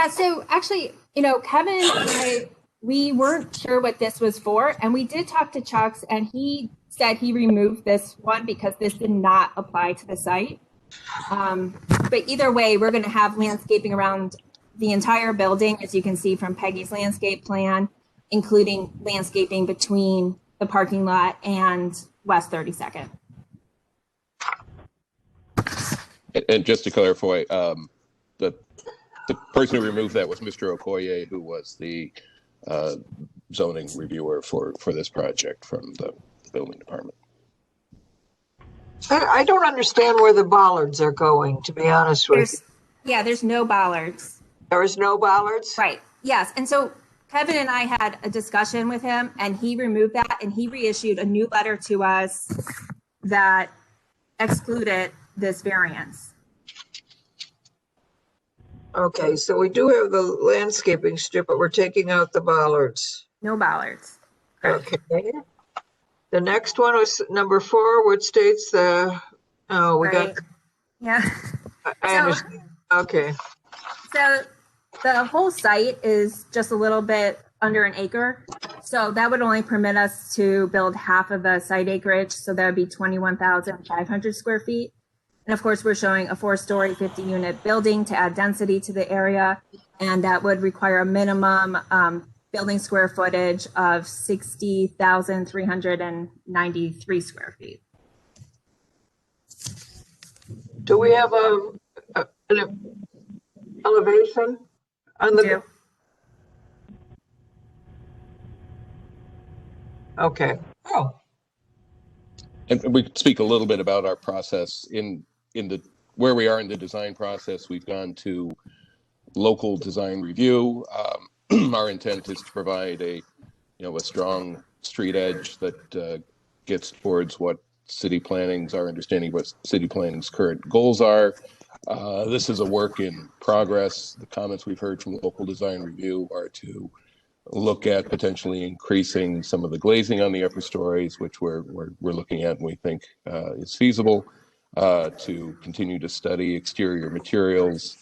So actually, Kevin and I, we weren't sure what this was for, and we did talk to Chuck's, and he said he removed this one because this did not apply to the site. But either way, we're going to have landscaping around the entire building, as you can see from Peggy's landscape plan, including landscaping between the parking lot and West 32nd. And just to clarify, the person who removed that was Mr. Okoye, who was the zoning reviewer for this project from the building department. I don't understand where the bollards are going, to be honest with you. Yeah, there's no bollards. There is no bollards? Right, yes. And so Kevin and I had a discussion with him, and he removed that, and he reissued a new letter to us that excluded this variance. Okay, so we do have the landscaping strip, but we're taking out the bollards. No bollards. Okay. The next one was number 4, which states the, Yeah. I understand. Okay. So the whole site is just a little bit under an acre. So that would only permit us to build half of the site acreage. So that would be 21,500 square feet. And of course, we're showing a 4-story, 50-unit building to add density to the area. And that would require a minimum building square footage of 60,393 square feet. Do we have an elevation on the? Okay. Oh. And we could speak a little bit about our process in the where we are in the design process. We've gone to local design review. Our intent is to provide a strong street edge that gets towards what city planning's, our understanding what city planning's current goals are. This is a work in progress. The comments we've heard from local design review are to look at potentially increasing some of the glazing on the upper stories, which we're looking at and we think is feasible, to continue to study exterior materials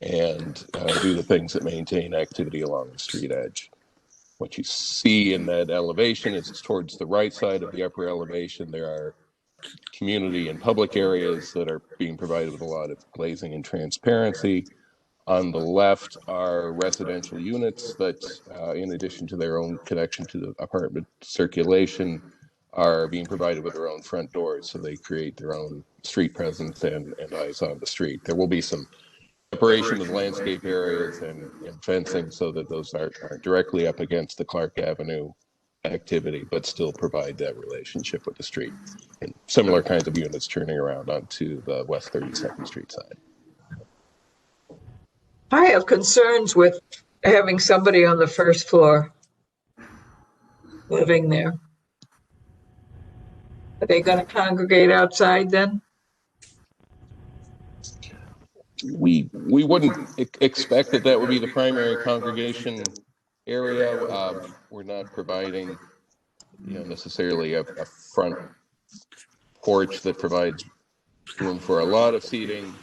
and do the things that maintain activity along the street edge. What you see in that elevation is towards the right side of the upper elevation. There are community and public areas that are being provided with a lot of glazing and transparency. On the left are residential units that, in addition to their own connection to the apartment circulation, are being provided with their own front doors, so they create their own street presence and eyes on the street. There will be some separation of landscape areas and fencing so that those aren't directly up against the Clark Avenue activity, but still provide that relationship with the street. And similar kinds of units turning around onto the West 32nd Street side. I have concerns with having somebody on the first floor living there. Are they going to congregate outside then? We wouldn't expect that that would be the primary congregation area. We're not providing, necessarily a front porch that provides room for a lot of seating.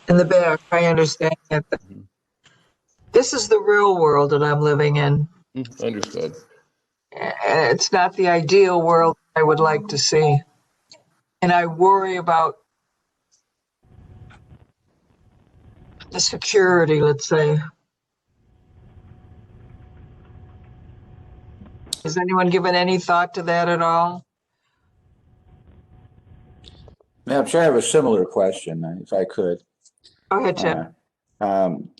In the back, I understand that. This is the real world that I'm living in. Understood. And it's not the ideal world I would like to see. And I worry about the security, let's say. Has anyone given any thought to that at all? Madam Chair, I have a similar question, if I could. Go ahead, Tim.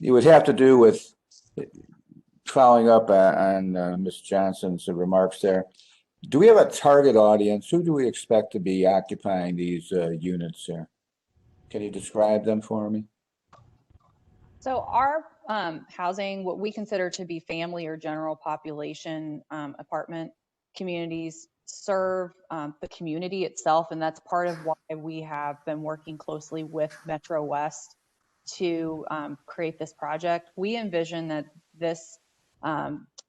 It would have to do with following up on Ms. Johnson's remarks there. Do we have a target audience? Who do we expect to be occupying these units here? Can you describe them for me? So our housing, what we consider to be family or general population apartment communities, serve the community itself, and that's part of why we have been working closely with Metro West to create this project. We envision that this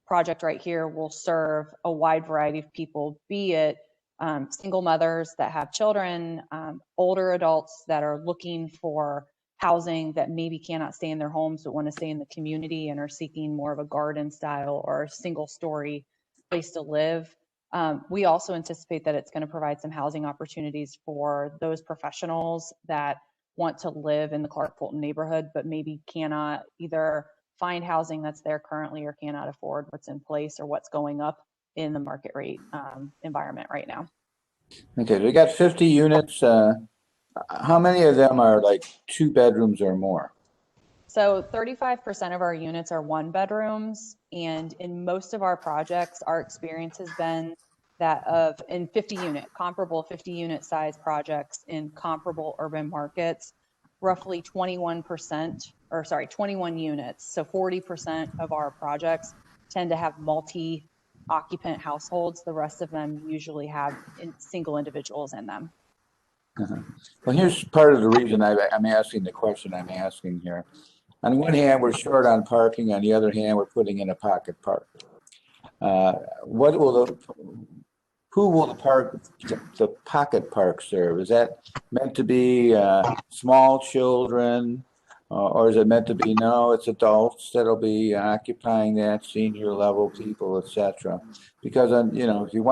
project right here will serve a wide variety of people, be it single mothers that have children, older adults that are looking for housing that maybe cannot stay in their homes but want to stay in the community and are seeking more of a garden style or a single story place to live. We also anticipate that it's going to provide some housing opportunities for those professionals that want to live in the Clark Fulton neighborhood but maybe cannot either find housing that's there currently or cannot afford what's in place or what's going up in the market rate environment right now. Okay, we got 50 units. How many of them are like 2 bedrooms or more? So 35% of our units are 1 bedrooms, and in most of our projects, our experience has been that in 50 unit size projects in comparable urban markets, roughly 21 units. So 40% of our projects tend to have multi-occupant households. The rest of them usually have single individuals in them. Well, here's part of the reason I'm asking the question I'm asking here. On one hand, we're short on parking. On the other hand, we're putting in a pocket park. Who will the pocket park serve? Is that meant to be small children, or is it meant to be, no, it's adults that'll be occupying that, senior level people, etc.? Because if you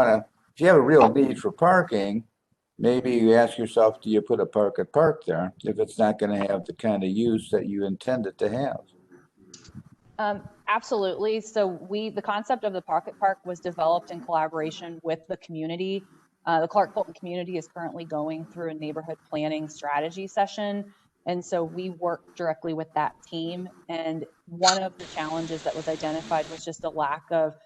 have a real need for parking, maybe you ask yourself, do you put a pocket park there if it's not going to have the kind of use that you intend it to have? Absolutely. So the concept of the pocket park was developed in collaboration with the community. The Clark Fulton community is currently going through a neighborhood planning strategy session. And so we work directly with that team. And one of the challenges that was identified was just a lack of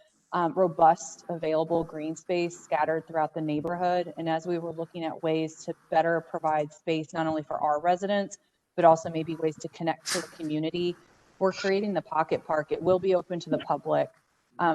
robust available green space scattered throughout the neighborhood. And as we were looking at ways to better provide space, not only for our residents, but also maybe ways to connect to the community, we're creating the pocket park. It will be open to the public.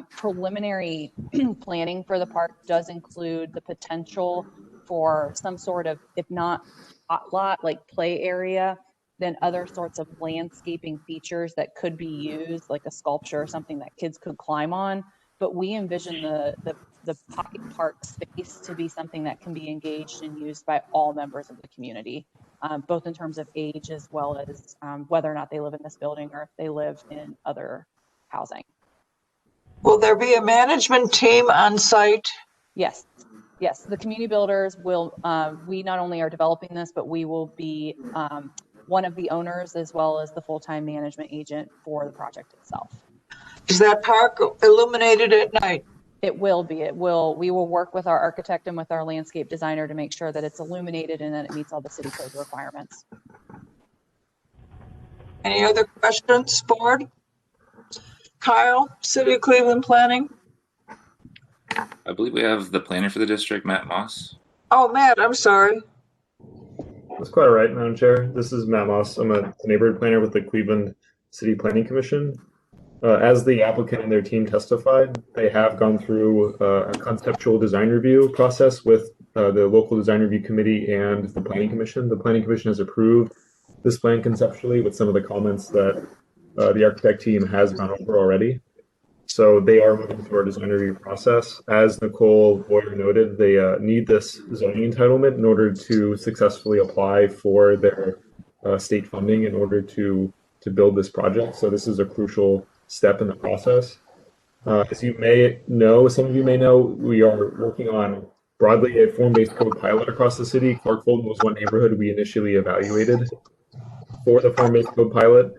Preliminary planning for the park does include the potential for some sort of, if not hot lot, like play area, then other sorts of landscaping features that could be used, like a sculpture or something that kids could climb on. But we envision the pocket park space to be something that can be engaged and used by all members of the community, both in terms of age as well as whether or not they live in this building or if they live in other housing. Will there be a management team on site? Yes. The community builders will, we not only are developing this, but we will be one of the owners as well as the full-time management agent for the project itself. Is that park illuminated at night? It will be. We will work with our architect and with our landscape designer to make sure that it's illuminated and that it meets all the city code requirements. Any other questions, board? Kyle, City of Cleveland Planning? I believe we have the planner for the district, Matt Moss. Oh, Matt, I'm sorry. That's quite all right, Madam Chair. This is Matt Moss. I'm a neighborhood planner with the Cleveland City Planning Commission. As the applicant and their team testified, they have gone through a conceptual design review process with the local design review committee and the Planning Commission. The Planning Commission has approved this plan conceptually with some of the comments that the architect team has gone over already. So they are moving through our design review process. As Nicole Boyer noted, they need this zoning entitlement in order to successfully apply for their state funding in order to build this project. So this is a crucial step in the process. As you may know, some of you may know, we are working on broadly a form-based code pilot across the city. Clark Fulton was one neighborhood we initially evaluated for the form-based code pilot,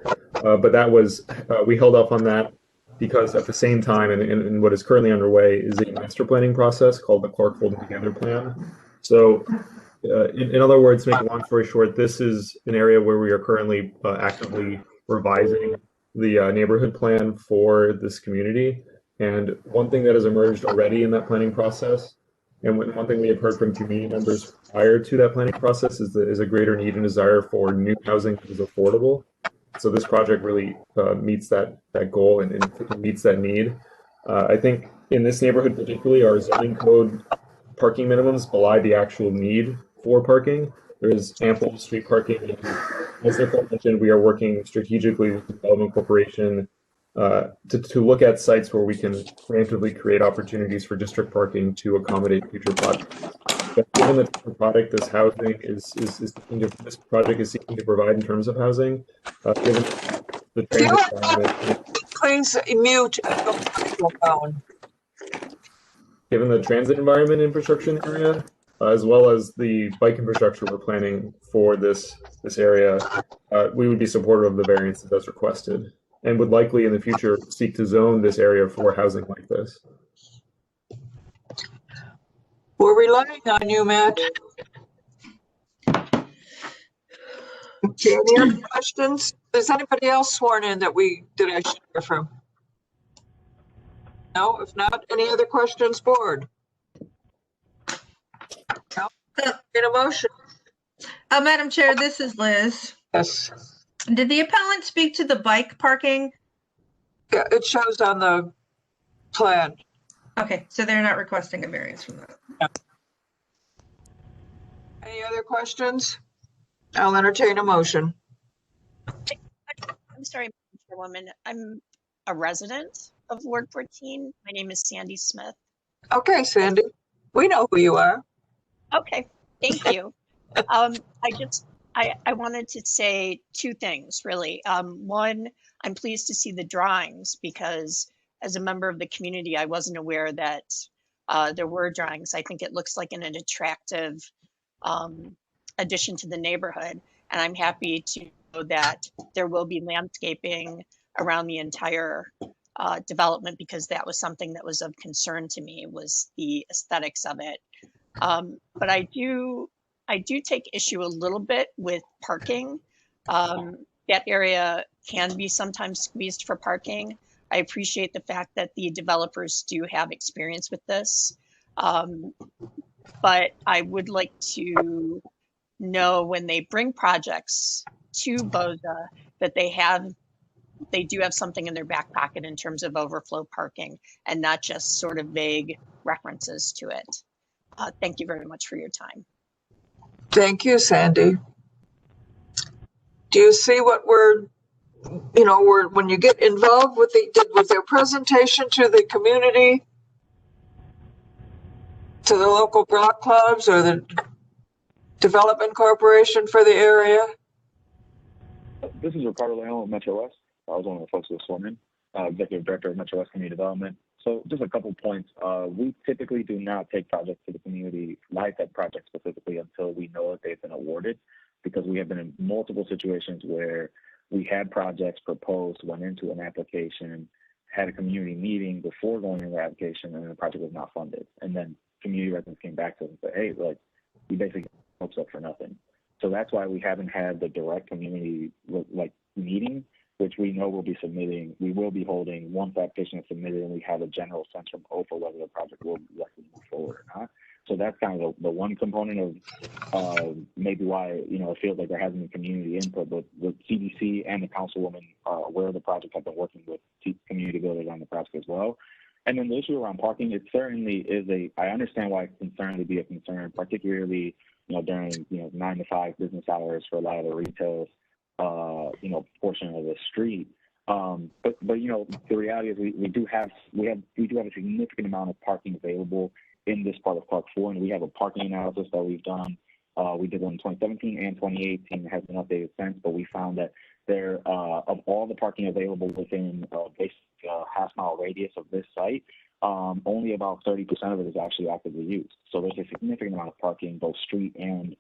but that was, we held off on that because at the same time, and what is currently underway is a master planning process called the Clark Fulton Together Plan. So in other words, to make a long story short, this is an area where we are currently actively revising the neighborhood plan for this community. And one thing that has emerged already in that planning process, and one thing we have heard from community members prior to that planning process is a greater need and desire for new housing that is affordable. So this project really meets that goal and meets that need. I think in this neighborhood particularly, our zoning code parking minimums belie the actual need for parking. There is ample street parking. As Nicole mentioned, we are working strategically with the Development Corporation to look at sites where we can preemptively create opportunities for district parking to accommodate future projects. But given the product this housing this project is seeking to provide in terms of housing, given the transit environment, Please mute. Given the transit environment infrastructure area, as well as the bike infrastructure we're planning for this area, we would be supportive of the variances as requested, and would likely in the future seek to zone this area for housing like this. We're relying on you, Matt. Okay, any other questions? Is anybody else sworn in that I should hear from? No, if not, any other questions, board? No? In a motion? Madam Chair, this is Liz. Yes. Did the appellant speak to the bike parking? Yeah, it shows on the plan. Okay, so they're not requesting a variance from that. No. Any other questions? I'll entertain a motion. I'm sorry, Chairwoman. I'm a resident of Ward 14. My name is Sandy Smith. Okay, Sandy, we know who you are. Okay, thank you. I wanted to say two things, really. One, I'm pleased to see the drawings because as a member of the community, I wasn't aware that there were drawings. I think it looks like an attractive addition to the neighborhood. And I'm happy to know that there will be landscaping around the entire development because that was something that was of concern to me, was the aesthetics of it. But I do take issue a little bit with parking. That area can be sometimes squeezed for parking. I appreciate the fact that the developers do have experience with this. But I would like to know when they bring projects to BOZA that they do have something in their back pocket in terms of overflow parking and not just sort of vague references to it. Thank you very much for your time. Thank you, Sandy. Do you see what when you get involved with their presentation to the community, to the local block clubs or the Development Corporation for the area? This is Ricardo Leon with Metro West. I was one of the folks who was sworn in, Executive Director of Metro West Community Development. So just a couple points. We typically do not take projects to the community, LIHTC projects specifically, until we know that they've been awarded, because we have been in multiple situations where we had projects proposed, went into an application, had a community meeting before going into the application, and the project was not funded. And then community residents came back to us and said, hey, like, we basically got hopes up for nothing. So that's why we haven't had the direct community meeting which we know we will be holding once that petition is submitted and we have a general sense from OFA whether the project will likely move forward or not. So that's kind of the one component of maybe why, it feels like there hasn't been community input, but the CDC and the councilwoman are aware of the project, have been working with community builders on the project as well. And then the issue around parking, it certainly is I understand why it's concerned to be a concern, particularly, during, 9 to 5 business hours for a lot of the retail, portion of the street. But the reality is we do have a significant amount of parking available in this part of Clark 4, and we have a parking analysis that we've done. We did one in 2017 and 2018. It has been updated since, but we found that there, of all the parking available within basically a half-mile radius of this site, only about 30% of it is actually actively used. So there's a significant amount of parking, both street and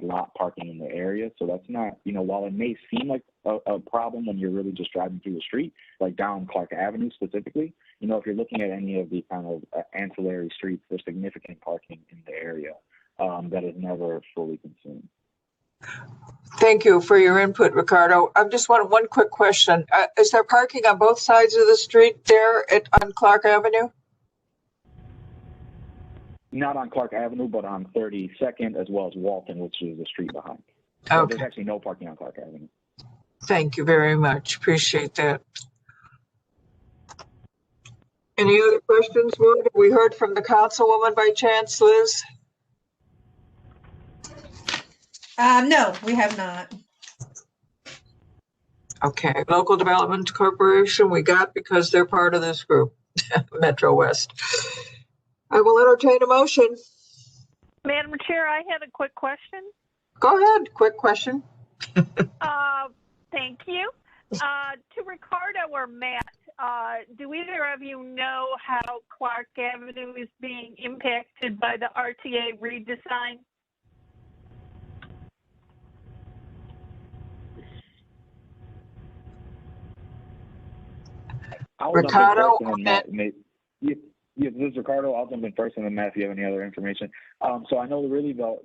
lot parking in the area. So that's not, while it may seem like a problem when you're really just driving through the street, like down Clark Avenue specifically, if you're looking at any of the kind of ancillary streets, there's significant parking in the area that is never fully consumed. Thank you for your input, Ricardo. I just want one quick question. Is there parking on both sides of the street there on Clark Avenue? Not on Clark Avenue, but on 32nd as well as Walton, which is the street behind. So Okay. there's actually no parking on Clark Avenue. Thank you very much. Appreciate that. Any other questions, Wood? Have we heard from the councilwoman by chance, Liz? No, we have not. Okay, Local Development Corporation, we got because they're part of this group, Metro West. I will entertain a motion. Madam Chair, I had a quick question. Go ahead, quick question. Thank you. To Ricardo or Matt, do either of you know how Clark Avenue is being impacted by the RTA redesign? Ricardo, this is Ricardo. I'll jump in first, and then Matt, if you have any other information. So I know really the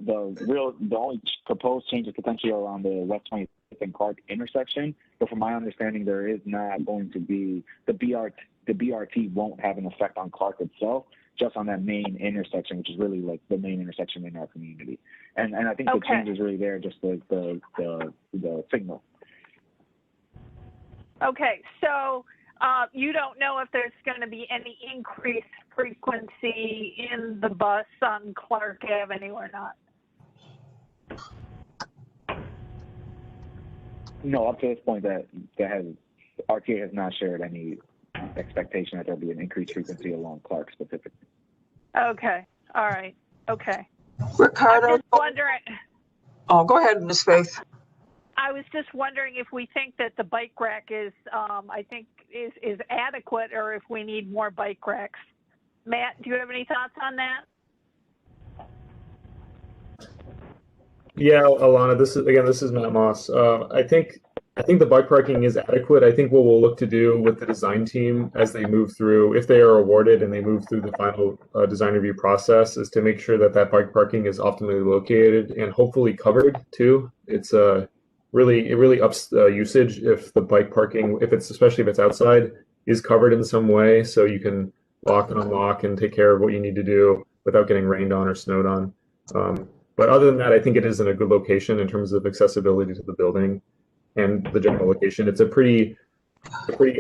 only proposed changes potentially around the West 25th and Clark intersection. But from my understanding, there is not going to be the BRT won't have an effect on Clark itself, just on that main intersection, which is really like the main intersection in our community. And I think the change is really there, just the signal. Okay, so you don't know if there's going to be any increased frequency in the bus on Clark Avenue or not? No, up to this point, RTA has not shared any expectation that there'll be an increased frequency along Clark specifically. Okay, all right, okay. Ricardo. I'm just wondering. Oh, go ahead, Ms. Faith. I was just wondering if we think that the bike rack is adequate, or if we need more bike racks. Matt, do you have any thoughts on that? Yeah, Alana, this is Matt Moss. I think the bike parking is adequate. I think what we'll look to do with the design team as they move through, if they are awarded and they move through the final design review process, is to make sure that bike parking is optimally located and hopefully covered too. It's it really ups usage if the bike parking, especially if it's outside, is covered in some way, so you can lock and unlock and take care of what you need to do without getting rained on or snowed on. But other than that, I think it is in a good location in terms of accessibility to the building and the general location. It's a pretty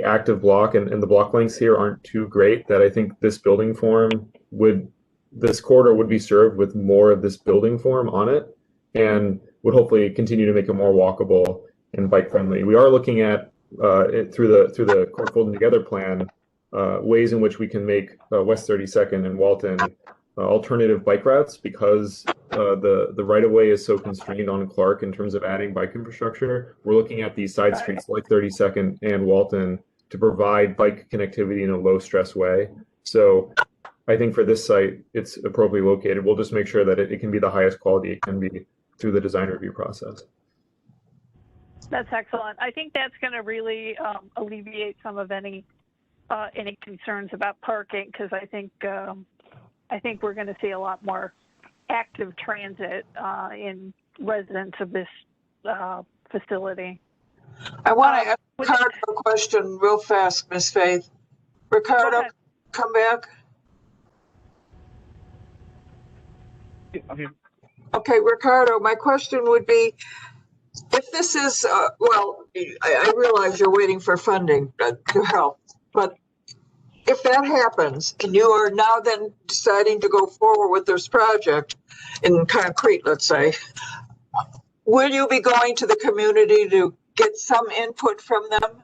active block, and the block lengths here aren't too great, that I think this corridor would be served with more of this building form on it, and would hopefully continue to make it more walkable and bike friendly. We are looking at through the Clark Folding Together plan ways in which we can make West 32nd and Walton alternative bike routes, because the right of way is so constrained on Clark in terms of adding bike infrastructure. We're looking at these side streets like 32nd and Walton to provide bike connectivity in a low stress way. So I think for this site, it's appropriately located. We'll just make sure that it can be the highest quality it can be through the design review process. That's excellent. I think that's going to really alleviate some of any concerns about parking, because I think we're going to see a lot more active transit in residents of this facility. I want to Ricardo, question real fast, Miss Faith. Ricardo, come back. I'm here. Okay, Ricardo, my question would be, if this is, well, I realize you're waiting for funding to help, but if that happens and you are now then deciding to go forward with this project in concrete, let's say, will you be going to the community to get some input from them?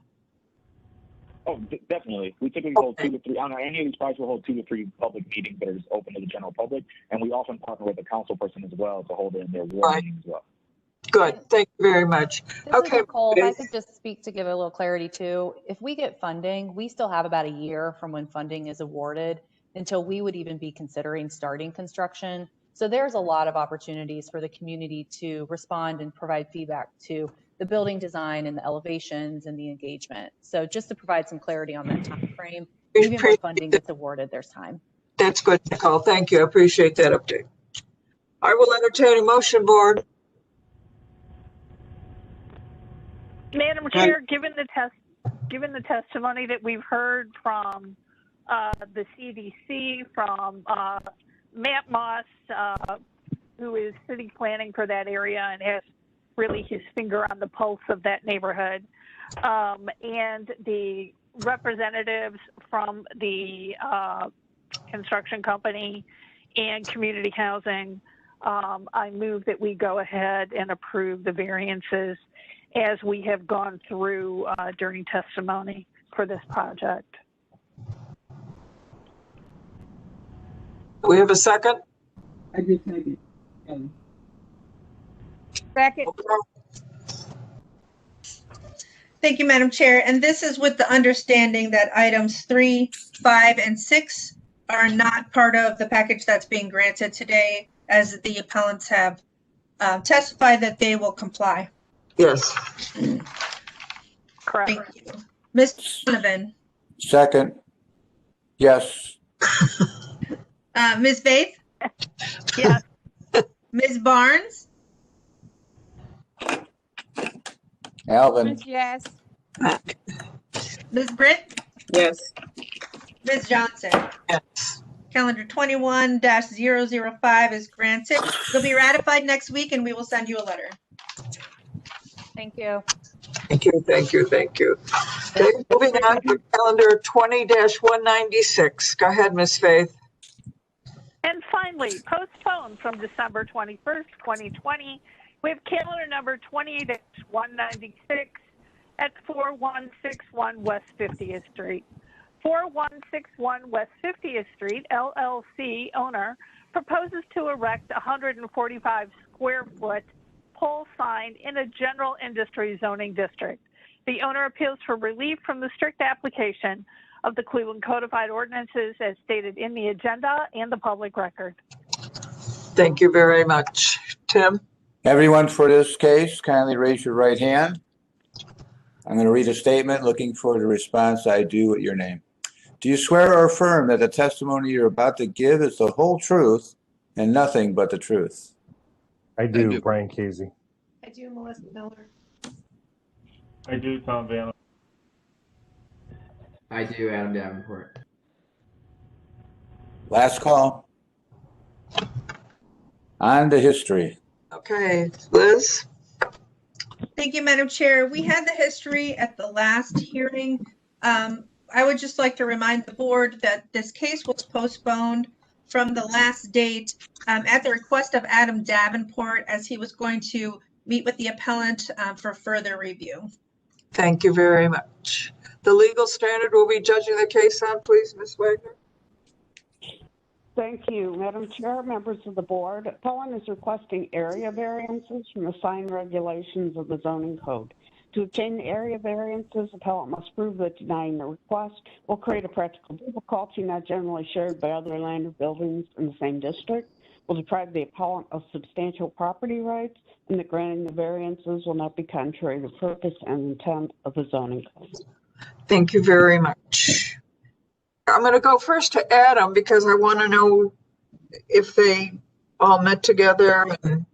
Oh, definitely. We typically hold 2 to 3, on any of these projects, we'll hold 2 to 3 public meetings that are just open to the general public. And we often partner with a council person as well to hold it in their ward meetings as well. Good, thank you very much. This is Nicole. If I could just speak to give a little clarity too. If we get funding, we still have about a year from when funding is awarded until we would even be considering starting construction. So there's a lot of opportunities for the community to respond and provide feedback to the building design and the elevations and the engagement. So just to provide some clarity on that time frame, even when funding gets awarded, there's time. That's good, Nicole. Thank you. I appreciate that update. I will entertain a motion, board. Madam Chair, given the testimony that we've heard from the CDC, from Matt Moss, who is city planning for that area and has really his finger on the pulse of that neighborhood, and the representatives from the construction company and community housing, I move that we go ahead and approve the variances as we have gone through during testimony for this project. We have a second? I just second. Second. Thank you, Madam Chair. And this is with the understanding that items 3, 5, and 6 are not part of the package that's being granted today, as the appellants have testified that they will comply. Yes. Correct. Thank you. Ms. Donovan. Second. Yes. Ms. Faith? Yes. Ms. Barnes? Alvin. Yes. Ms. Britt? Yes. Ms. Johnson? Yes. Calendar 21-005 is granted. It'll be ratified next week and we will send you a letter. Thank you. Thank you, thank you, thank you. Okay, moving on to calendar 20-196. Go ahead, Ms. Faith. And finally, postponed from December 21st, 2020, we have calendar number 20-196 at 4161 West 50th Street. 4161 West 50th Street, LLC owner proposes to erect a 145 square foot pole sign in a general industry zoning district. The owner appeals for relief from the strict application of the Cleveland Codified Ordinances as stated in the agenda and the public record. Thank you very much. Tim? Everyone for this case, kindly raise your right hand. I'm going to read a statement looking for the response. I do at your name. Do you swear or affirm that the testimony you're about to give is the whole truth and nothing but the truth? I do. Brian Casey. I do, Melissa Miller. I do, Tom Vanna. I do, Adam Davenport. Last call. On to history. Okay, Liz? Thank you, Madam Chair. We had the history at the last hearing. I would just like to remind the board that this case was postponed from the last date at the request of Adam Davenport, as he was going to meet with the appellant for further review. Thank you very much. The legal standard we'll be judging the case on, please, Ms. Wagner. Thank you, Madam Chair, members of the board. Appellant is requesting area variances from the sign regulations of the zoning code. To obtain the area variances, appellant must prove that denying the request will create a practical difficulty not generally shared by other land or buildings in the same district, will deprive the appellant of substantial property rights, and that granting the variances will not be contrary to purpose and intent of the zoning code. Thank you very much. I'm going to go first to Adam because I want to know if they all met together and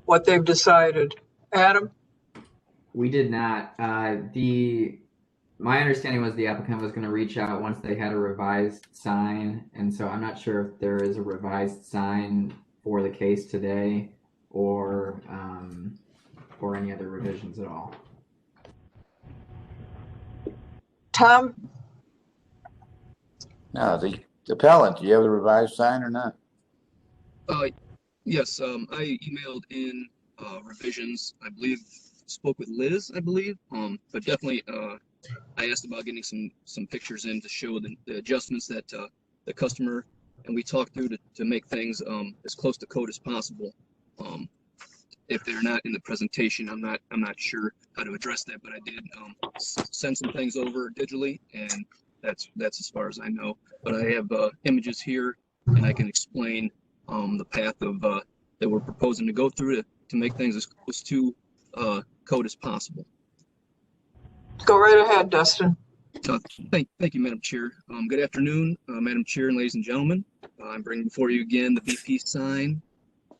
what they've decided. Adam? We did not. My understanding was the applicant was going to reach out once they had a revised sign, and so I'm not sure if there is a revised sign for the case today, or any other revisions at all. Tom? No, the appellant, do you have the revised sign or not? Yes, I emailed in revisions. I believe spoke with Liz, I believe, but definitely I asked about getting some pictures in to show the adjustments that the customer and we talked through to make things as close to code as possible. If they're not in the presentation, I'm not sure how to address that, but I did send some things over digitally, and that's as far as I know. But I have images here, and I can explain the path of that we're proposing to go through to make things as close to code as possible. Go right ahead, Dustin. Thank you, Madam Chair. Good afternoon, Madam Chair and ladies and gentlemen. I'm bringing before you again the BP sign.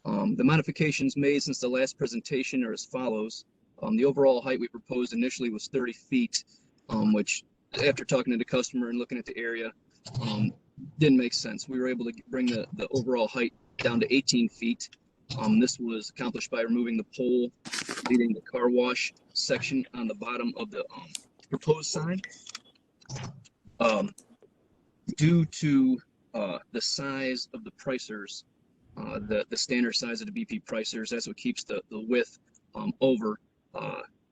The modifications made since the last presentation are as follows. The overall height we proposed initially was 30 feet, which after talking to the customer and looking at the area, didn't make sense. We were able to bring the overall height down to 18 feet. This was accomplished by removing the pole leading the car wash section on the bottom of the proposed sign. Due to the size of the pricers, the standard size of the BP pricers, that's what keeps the width over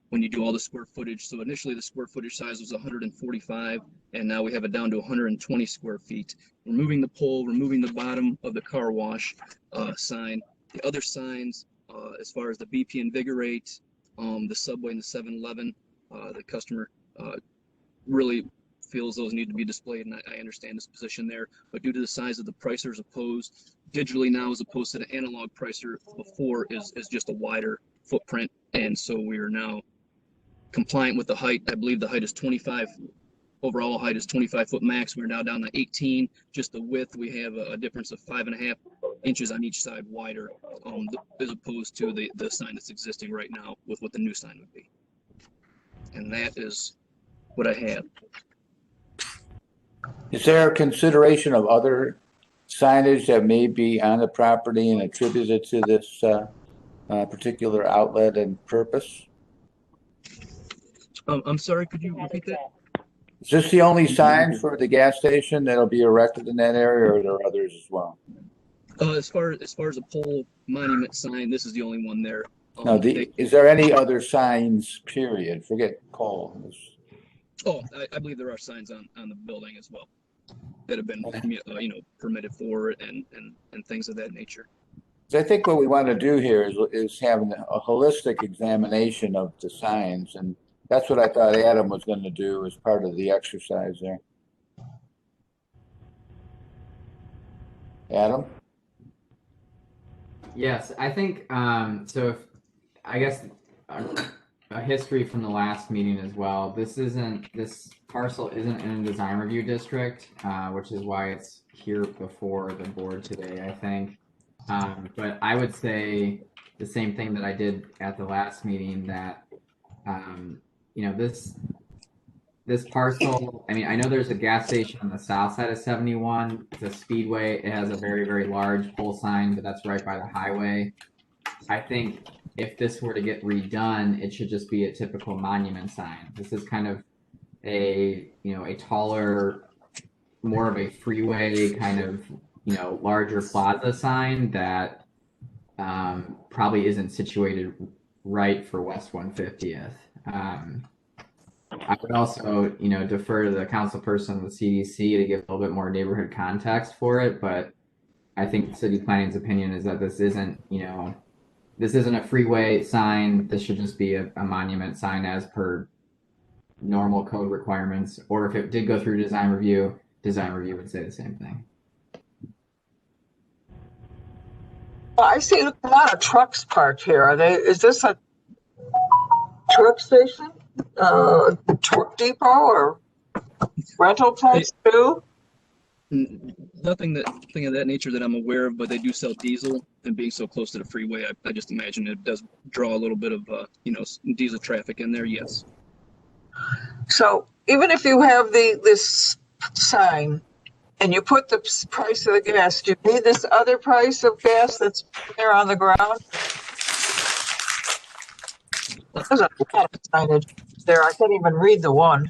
when you do all the square footage. So initially the square footage size was 145, and now we have it down to 120 square feet. Removing the pole, removing the bottom of the car wash sign. The other signs, as far as the BP Invigorate, the Subway and the 7-Eleven, the customer really feels those need to be displayed, and I understand this position there. But due to the size of the pricers opposed digitally now, as opposed to the analog pricer before, is just a wider footprint, and so we are now compliant with the height. I believe the height is 25. Overall height is 25 foot max. We're now down to 18. Just the width, we have a difference of 5.5 inches on each side wider, as opposed to the sign that's existing right now with what the new sign would be. And that is what I have. Is there a consideration of other signage that may be on the property and attributed to this particular outlet and purpose? I'm sorry, could you repeat that? Is this the only sign for the gas station that'll be erected in that area, or are there others as well? As far as a pole monument sign, this is the only one there. No, is there any other signs, period? Forget poles. I believe there are signs on the building as well that have been permitted for it and things of that nature. So I think what we want to do here is have a holistic examination of the signs, and that's what I thought Adam was going to do as part of the exercise there. Adam? Yes, I think so. If I guess a history from the last meeting as well. This parcel isn't in a design review district, which is why it's here before the board today, I think. But I would say the same thing that I did at the last meeting, that this parcel, I mean, I know there's a gas station on the south side of 71. It's a speedway. It has a very, very large pole sign, but that's right by the highway. I think if this were to get redone, it should just be a typical monument sign. This is kind of a taller, more of a freeway kind of, larger plaza sign that probably isn't situated right for West 150th. I would also, defer to the council person of the CDC to give a little bit more neighborhood context for it, but I think city planning's opinion is that this isn't a freeway sign. This should just be a monument sign as per normal code requirements, or if it did go through design review would say the same thing. Well, I see a lot of trucks parked here. Is this a truck station? Truck depot or rental place too? Nothing of that nature that I'm aware of, but they do sell diesel, and being so close to the freeway, I just imagine it does draw a little bit of, diesel traffic in there, yes. So even if you have this sign and you put the price of the gas, do you need this other price of gas that's there on the ground? There's a lot of signage there. I can't even read the one.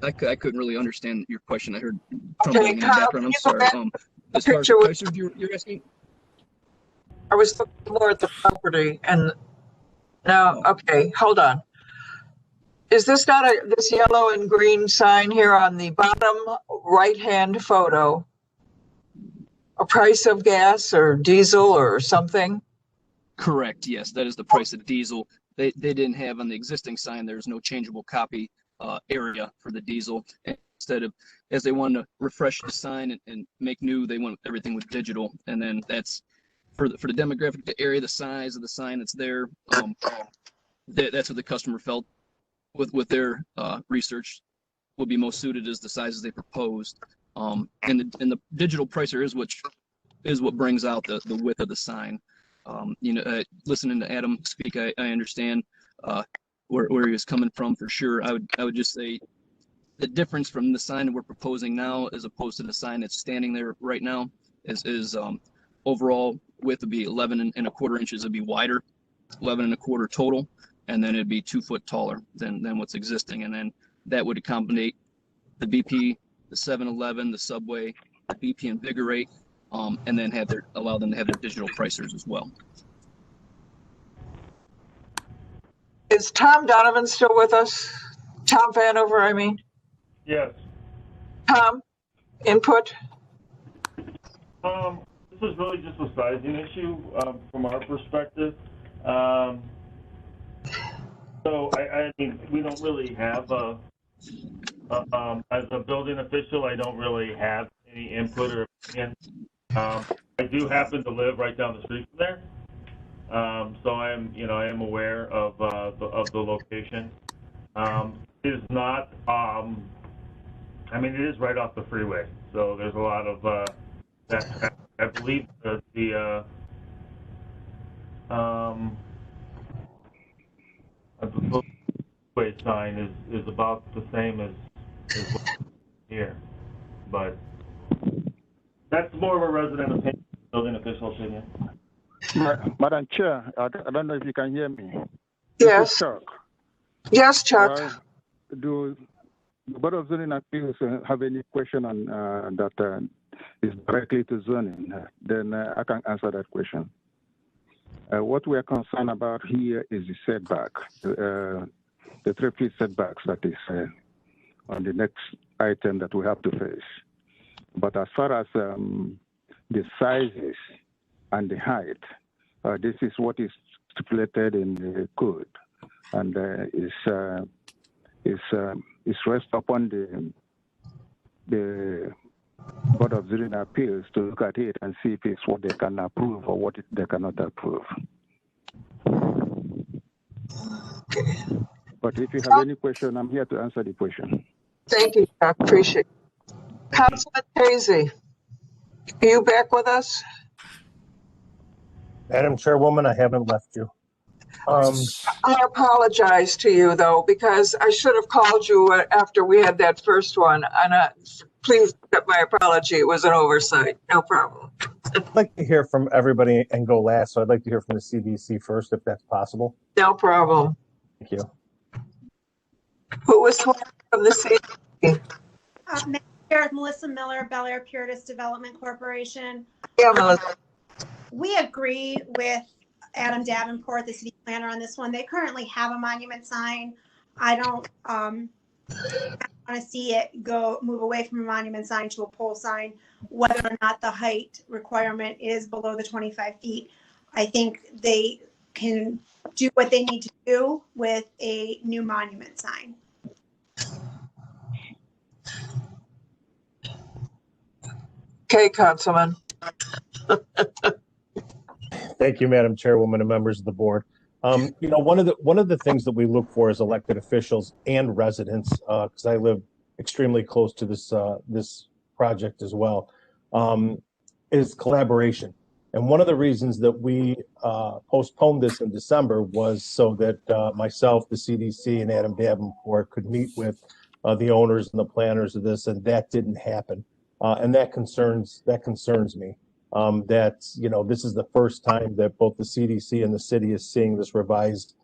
I couldn't really understand your question. I heard Okay, trumpeting in the Kyle, background. I'm can you go sorry. back As far as picture the with- prices you're asking? I was looking more at the property and now, okay, hold on. Is this not this yellow and green sign here on the bottom right-hand photo? A price of gas or diesel or something? Correct. Yes, that is the price of diesel. They didn't have on the existing sign. There's no changeable copy area for the diesel. Instead of, as they want to refresh the sign and make new, they want everything with digital. And then that's for the demographic, the area, the size of the sign that's there. That's what the customer felt with their research would be most suited as the sizes they proposed. And the digital pricer is what brings out the width of the sign. Listening to Adam speak, I understand where he was coming from for sure. I would just say the difference from the sign that we're proposing now as opposed to the sign that's standing there right now is overall width would be 11 and a quarter inches. It'd be wider, 11 and a quarter total, and then it'd be 2 foot taller than what's existing. And then that would accommodate the BP, the 7-Eleven, the Subway, the BP Invigorate, and then allow them to have their digital pricers as well. Is Tom Donovan still with us? Tom Vanover, I mean? Yes. Tom, input? This is really just a sizing issue from our perspective. So I mean, we don't really have as a building official, I don't really have any input or opinion. I do happen to live right down the street from there. So I am aware of the location. It is not, I mean, it is right off the freeway. So there's a lot of, that, I believe the freeway sign is about the same as here, but that's more of a resident opinion, building official opinion. Madam Chair, I don't know if you can hear me. Yes. Chuck. Yes, Chuck. Do the Board of Zoning Appeals have any question on that is directly to zoning? Then I can answer that question. What we are concerned about here is the setback, the 3 feet setbacks that is on the next item that we have to face. But as far as the sizes and the height, this is what is stipulated in the code, and it's rest upon the Board of Zoning Appeals to look at it and see if it's what they can approve or what they cannot approve. But if you have any question, I'm here to answer the question. Thank you, Chuck. Appreciate it. Councilman Casey, are you back with us? Madam Chairwoman, I haven't left you. I apologize to you, though, because I should have called you after we had that first one. And please accept my apology. It was an oversight. No problem. I'd like to hear from everybody and go last. So I'd like to hear from the CDC first, if that's possible. No problem. Thank you. Who was sworn from the CDC? Madam Chair, Melissa Miller, Bel Air Puritas Development Corporation. Yeah, Melissa. We agree with Adam Davenport, the city planner, on this one. They currently have a monument sign. I don't want to see it move away from a monument sign to a pole sign, whether or not the height requirement is below the 25 feet. I think they can do what they need to do with a new monument sign. Okay, Councilman. Thank you, Madam Chairwoman and members of the board. One of the things that we look for as elected officials and residents, because I live extremely close to this project as well, is collaboration. And one of the reasons that we postponed this in December was so that myself, the CDC, and Adam Davenport could meet with the owners and the planners of this, and that didn't happen. And that concerns me. That this is the first time that both the CDC and the city is seeing this revised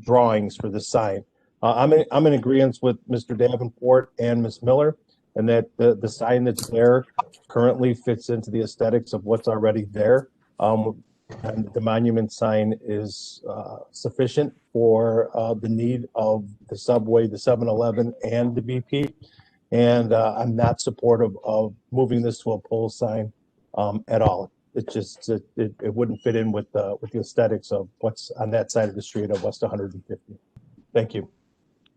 drawings for the sign. I'm in agreement with Mr. Davenport and Ms. Miller, and that the sign that's there currently fits into the aesthetics of what's already there. And the monument sign is sufficient for the need of the subway, the 7-Eleven, and the BP. And I'm not supportive of moving this to a pole sign at all. It just it wouldn't fit in with the aesthetics of what's on that side of the street of West 150. Thank you.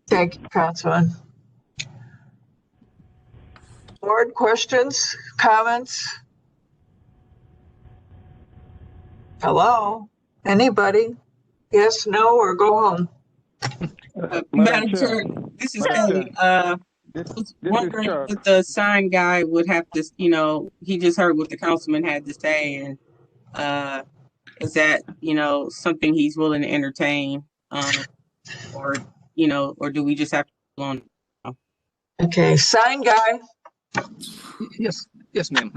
Thank you, Councilman. Board questions, comments? Hello? Anybody? Yes, no, or go home? Madam Chair, this is Kelly. Wondering if the sign guy would have to, he just heard what the councilman had to say, and is that, something he's willing to entertain, or do we just have to go on? Okay, sign guy. Yes, ma'am.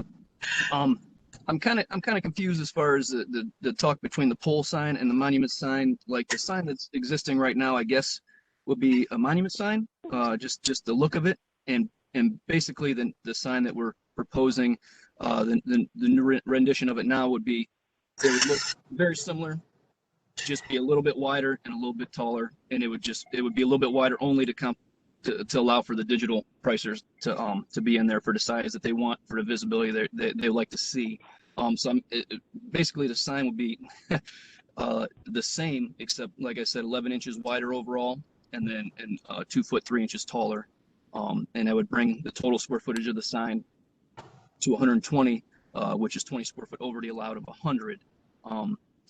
I'm kind of confused as far as the talk between the pole sign and the monument sign. Like the sign that's existing right now, I guess, would be a monument sign, just the look of it, and basically the sign that we're proposing, the new rendition of it now would be, it would look very similar, just be a little bit wider and a little bit taller, and it would be a little bit wider only to allow for the digital pricers to be in there for the size that they want, for the visibility they like to see. Basically the sign would be the same, except like I said, 11 inches wider overall, and then 2 foot 3 inches taller, and that would bring the total square footage of the sign to 120, which is 20 square foot over the allowed of 100.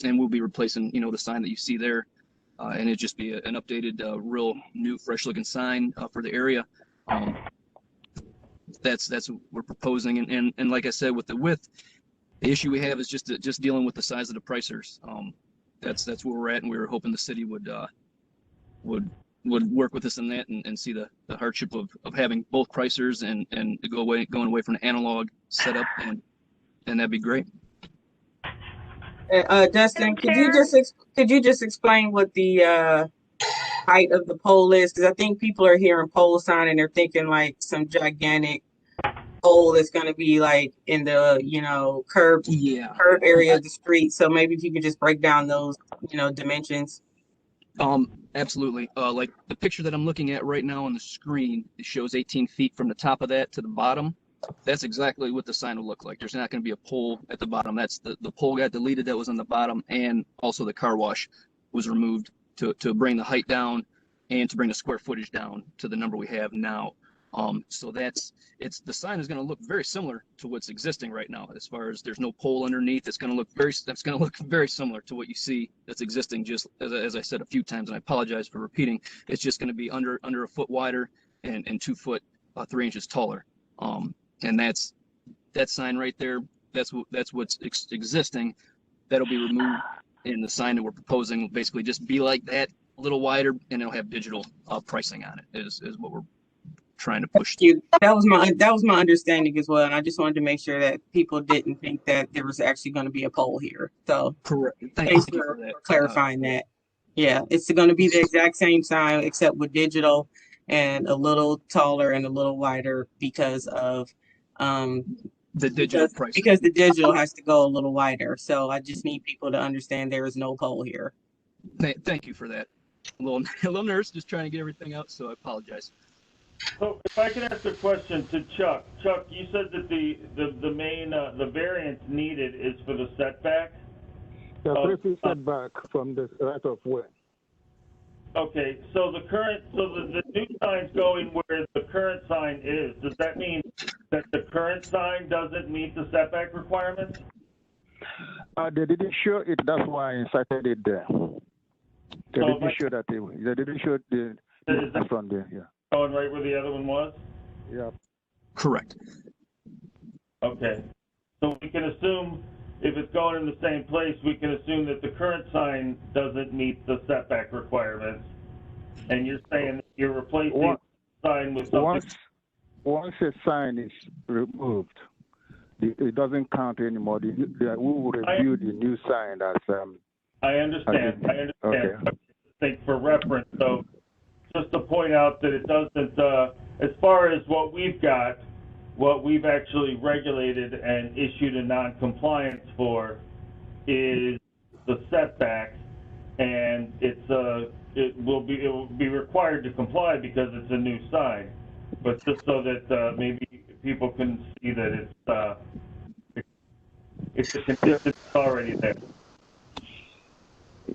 And we'll be replacing the sign that you see there, and it'd just be an updated, real new, fresh looking sign for the area. That's what we're proposing, and like I said, with the width, the issue we have is just dealing with the size of the pricers. That's where we're at, and we were hoping the city would work with us in that, and see the hardship of having both pricers and going away from the analog setup, and that'd be great. Dustin, could you just explain what the height of the pole is? Because I think people are hearing pole sign and they're thinking like some gigantic pole that's going to be like in the curved area of the street. So maybe if you could just break down those dimensions. Absolutely. Like the picture that I'm looking at right now on the screen, it shows 18 feet from the top of that to the bottom. That's exactly what the sign will look like. There's not going to be a pole at the bottom. That's the pole got deleted that was on the bottom, and also the car wash was removed to bring the height down and to bring the square footage down to the number we have now. So the sign is going to look very similar to what's existing right now. As far as there's no pole underneath, that's going to look very similar to what you see that's existing. Just as I said a few times, and I apologize for repeating, it's just going to be under a foot wider and 2 foot 3 inches taller. And that sign right there, that's what's existing. That'll be removed, and the sign that we're proposing will basically just be like that, a little wider, and it'll have digital pricing on it. Is what we're trying to push. That was my understanding as well, and I just wanted to make sure that people didn't think that there was actually going to be a pole here. So correct. Thanks for clarifying that. Yeah, it's going to be the exact same sign except with digital and a little taller and a little wider because of the digital price. Because the digital has to go a little wider. So I just need people to understand there is no pole here. Thank you for that. A little nervous, just trying to get everything out, so I apologize. So if I can ask a question to Chuck. Chuck, you said that the main the variance needed is for the setback. The 3 feet setback from the right of way. Okay, so the new sign's going where the current sign is. Does that mean that the current sign doesn't meet the setback requirements? They didn't show it. That's why I inserted it there. They didn't show that. They didn't show the from there. Yeah. Going right where the other one was? Yeah. Correct. Okay. So we can assume if it's going in the same place, we can assume that the current sign doesn't meet the setback requirements. And you're saying that you're replacing the sign with something. Once a sign is removed, it doesn't count anymore. We will review the new sign as. I understand. Okay. I think for reference, so just to point out that it doesn't, as far as what we've got, what we've actually regulated and issued a non-compliance for is the setback, and it will be required to comply because it's a new sign. But just so that maybe people can see that it's a condition already there.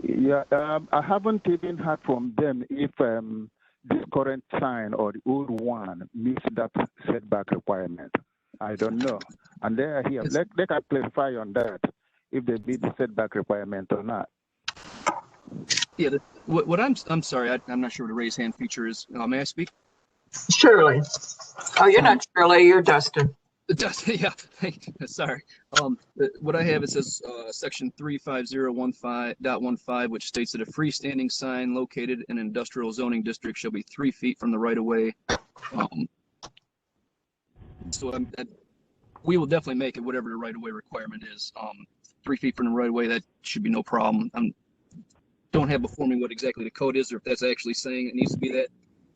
Yeah, I haven't even heard from them if this current sign or the old one meets that setback requirement. I don't know. And they are here. They can clarify on that, if they meet the setback requirement or not. Yeah, what I'm sorry, I'm not sure what a raise hand feature is. May I speak? Shirley. Oh, you're not Shirley, you're Dustin. Dustin, yeah, sorry. What I have, it says section 35015.15, which states that a freestanding sign located in an industrial zoning district shall be 3 feet from the right of way. So we will definitely make it whatever the right of way requirement is. 3 feet from the right of way, that should be no problem. Don't have before me what exactly the code is, or if that's actually saying it needs to be that.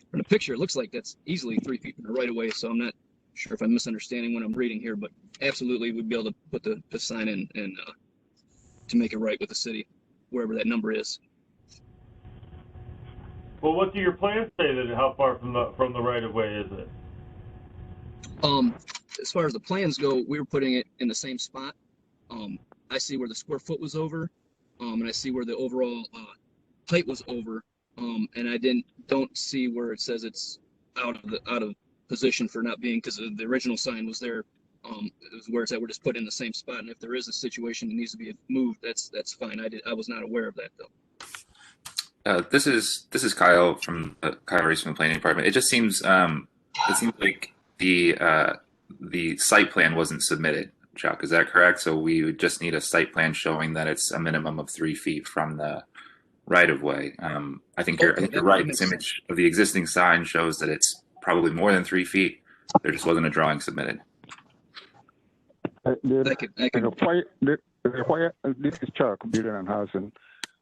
From the picture, it looks like that's easily 3 feet from the right of way, so I'm not sure if I'm misunderstanding what I'm reading here, but absolutely we'd be able to put the sign in and to make it right with the city, wherever that number is. Well, what do your plans say that how far from the right of way is it? As far as the plans go, we were putting it in the same spot. I see where the square foot was over, and I see where the overall height was over, and I don't see where it says it's out of position for not being, because the original sign was there. Where it's at, we're just put in the same spot, and if there is a situation that needs to be moved, that's fine. I was not aware of that though. This is Kyle from Kyle Reese from the Planning Department. It just seems like the site plan wasn't submitted, Chuck. Is that correct? So we would just need a site plan showing that it's a minimum of 3 feet from the right of way. I think you're right. This image of the existing sign shows that it's probably more than 3 feet. There just wasn't a drawing submitted. This is Chuck, Building and Housing.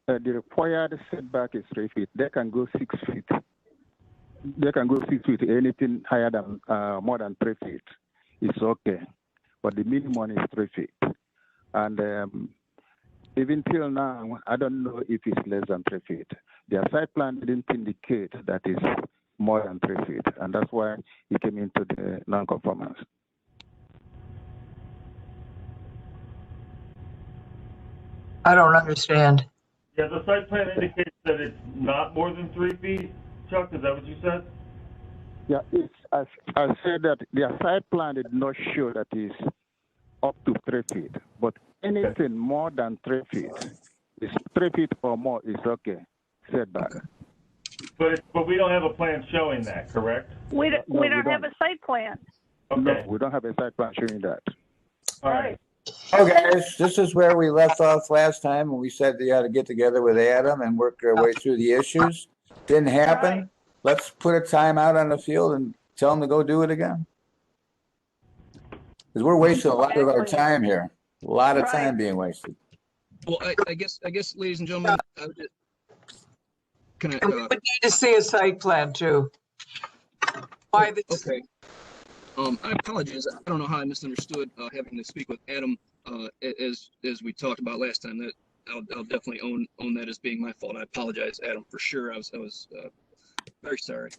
The required setback is 3 feet. They can go 6 feet. They can go 6 feet. Anything higher than more than 3 feet is okay, but the minimum is 3 feet. And even till now, I don't know if it's less than 3 feet. Their site plan didn't indicate that it's more than 3 feet, and that's why it came into the non-conformance. I don't understand. Yeah, the site plan indicates that it's not more than 3 feet. Chuck, is that what you said? Yeah, I said that their site plan did not show that it's up to 3 feet, but anything more than 3 feet, is 3 feet or more is okay, setback. But we don't have a plan showing that, correct? We don't have a site plan. Okay. No, we don't have a site plan showing that. All right. Oh, guys, this is where we left off last time when we said they ought to get together with Adam and work our way through the issues. Didn't happen. Right. Let's put a time out on the field and tell them to go do it again. Because we're wasting a lot of our time here. A lot of time being wasted. Well, I guess, ladies and gentlemen, can I? And we would need to see a site plan too. Why this? Okay. I apologize. I don't know how I misunderstood having to speak with Adam as we talked about last time. That I'll definitely own that as being my fault. I apologize, Adam, for sure. I was very sorry.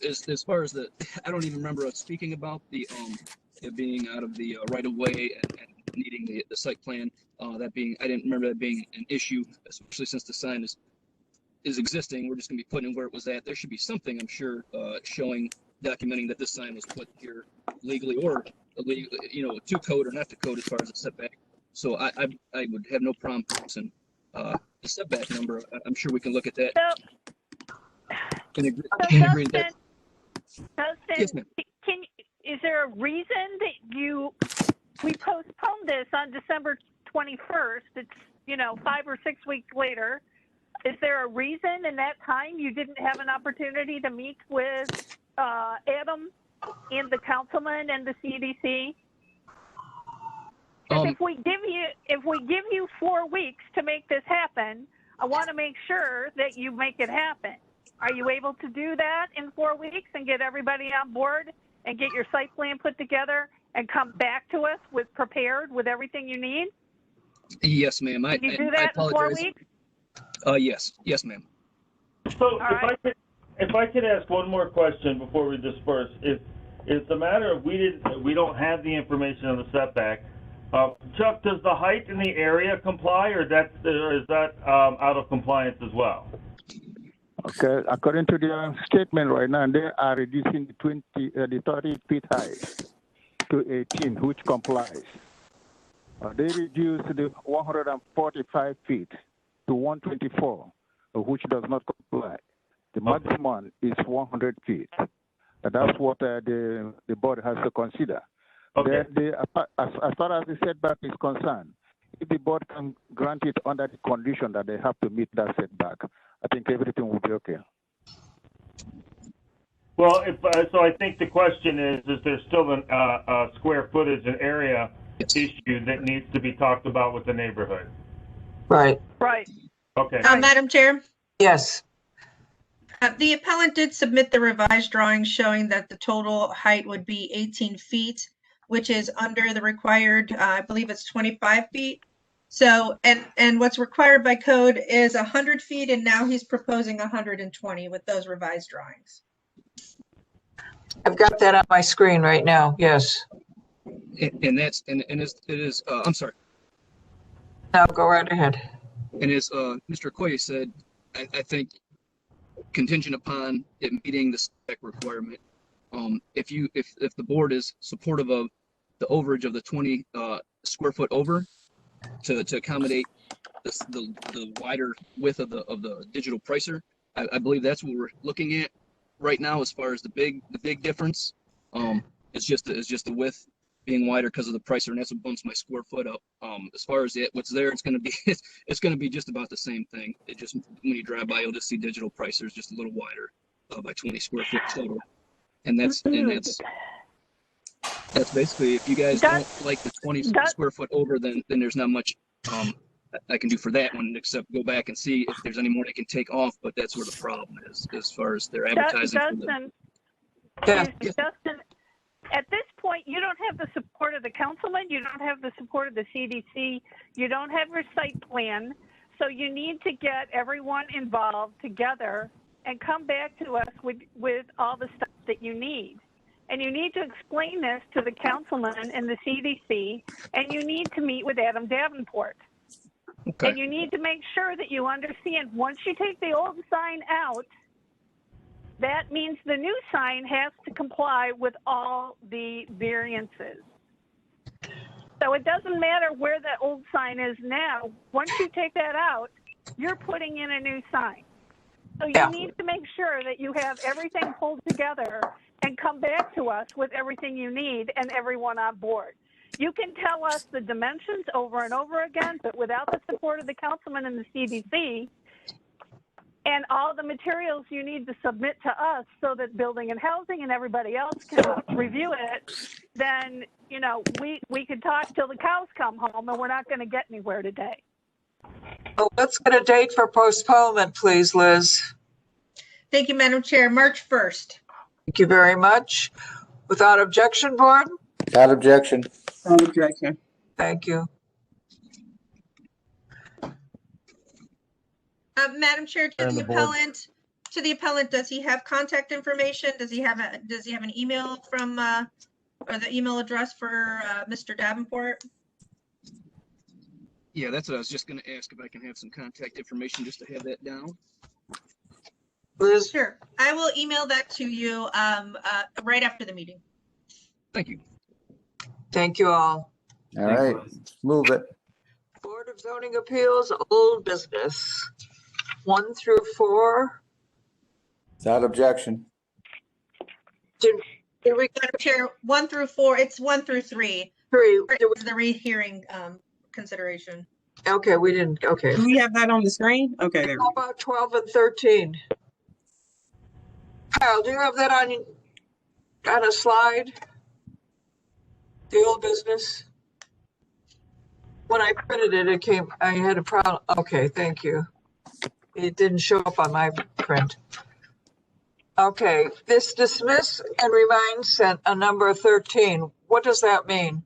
As far as I don't even remember us speaking about the it being out of the right of way and needing the site plan. That being, I didn't remember that being an issue, especially since the sign is existing. We're just going to be putting it where it was at. There should be something, I'm sure, documenting that this sign was put here legally or illegally, to code or not to code as far as the setback So I would have no problem passing the setback number. I'm sure we can look at that. And agree that. Dustin, Yes, ma'am. is there a reason that we postponed this on December 21st? It's, 5 or 6 weeks later. Is there a reason in that time you didn't have an opportunity to meet with Adam and the councilman and the CDC? If we give you 4 weeks to make this happen, I want to make sure that you make it happen. Are you able to do that in 4 weeks and get everybody on board and get your site plan put together and come back to us prepared with everything you need? Yes, ma'am. Can you do I that in 4 apologize. weeks? Yes, ma'am. So if I could ask one more question before we disperse, it's a matter of we don't have the information on the setback. Chuck, does the height in the area comply, or is that out of compliance as well? Okay, according to their statement right now, they are reducing the 30 feet high to 18, which complies. They reduced the 145 feet to 124, which does not comply. The maximum is 100 feet. That's what the board has to consider. Okay. Then as far as the setback is concerned, if the board can grant it under the condition that they have to meet that setback, I think everything will be okay. Well, so I think the question is there still a square footage and area issue that needs to be talked about with the neighborhood? Right. Right. Okay. Madam Chair? Yes. The appellant did submit the revised drawing showing that the total height would be 18 feet, which is under the required, I believe it's 25 feet. So, and what's required by code is 100 feet, and now he's proposing 120 with those revised drawings. I've got that on my screen right now. Yes. And it is. I'm sorry. Now go right ahead. And as Mr. Okoye said, I think contingent upon it meeting the spec requirement, if the board is supportive of the overage of the 20 square foot over to accommodate the wider width of the digital pricer, I believe that's what we're looking at right now as far as the big difference. It's just the width being wider because of the pricer, and that's what bumps my square foot up. As far as what's there, it's gonna be just about the same thing. It just, when you drive by, you'll just see digital pricers just a little wider by 20 square foot total, and that's basically, if you guys don't like the 20 square foot over, then there's not much I can do for that one except go back and see if there's any more they can take off. But that's where the problem is as far as their advertising. Dustin, at this point, you don't have the support of the councilman, you don't have the support of the CDC, you don't have your site plan, so you need to get everyone involved together and come back to us with all the stuff that you need. And you need to explain this to the councilman and the CDC, and you need to meet with Adam Davenport. Okay. And you need to make sure that you understand, once you take the old sign out, that means the new sign has to comply with all the variances. So it doesn't matter where the old sign is now. Once you take that out, you're putting in a new sign. So you need to make sure that you have everything pulled together and come back to us with everything you need and everyone on board. You can tell us the dimensions over and over again, but without the support of the councilman and the CDC, and all the materials you need to submit to us so that building and housing and everybody else can review it, then, we could talk till the cows come home, and we're not going to get anywhere today. Well, let's get a date for postponement, please, Liz. Thank you, Madam Chair. March 1st. Thank you very much. Without objection, board? Without objection. Without objection. Thank you. Madam Chair, to the appellant, does he have contact information? Does he have an email from or the email address for Mr. Davenport? Yeah, that's what I was just going to ask, if I can have some contact information just to have that down. Liz? Sure. I will email that to you right after the meeting. Thank you. Thank you all. All right, let's move it. of Zoning Appeals, old business, 1 through 4. Without objection. Did we Madam Chair, 1 through 4, it's 1 through 3. 3? It was the rehearing consideration. Okay, we didn't, okay. Do we have that on the screen? Okay, there we How about 12 and 13? Kyle, do you have that on a slide? The old business? When I printed it, I had a problem. Okay, thank you. It didn't show up on my print. Okay, this dismiss and remind sent a number 13. What does that mean?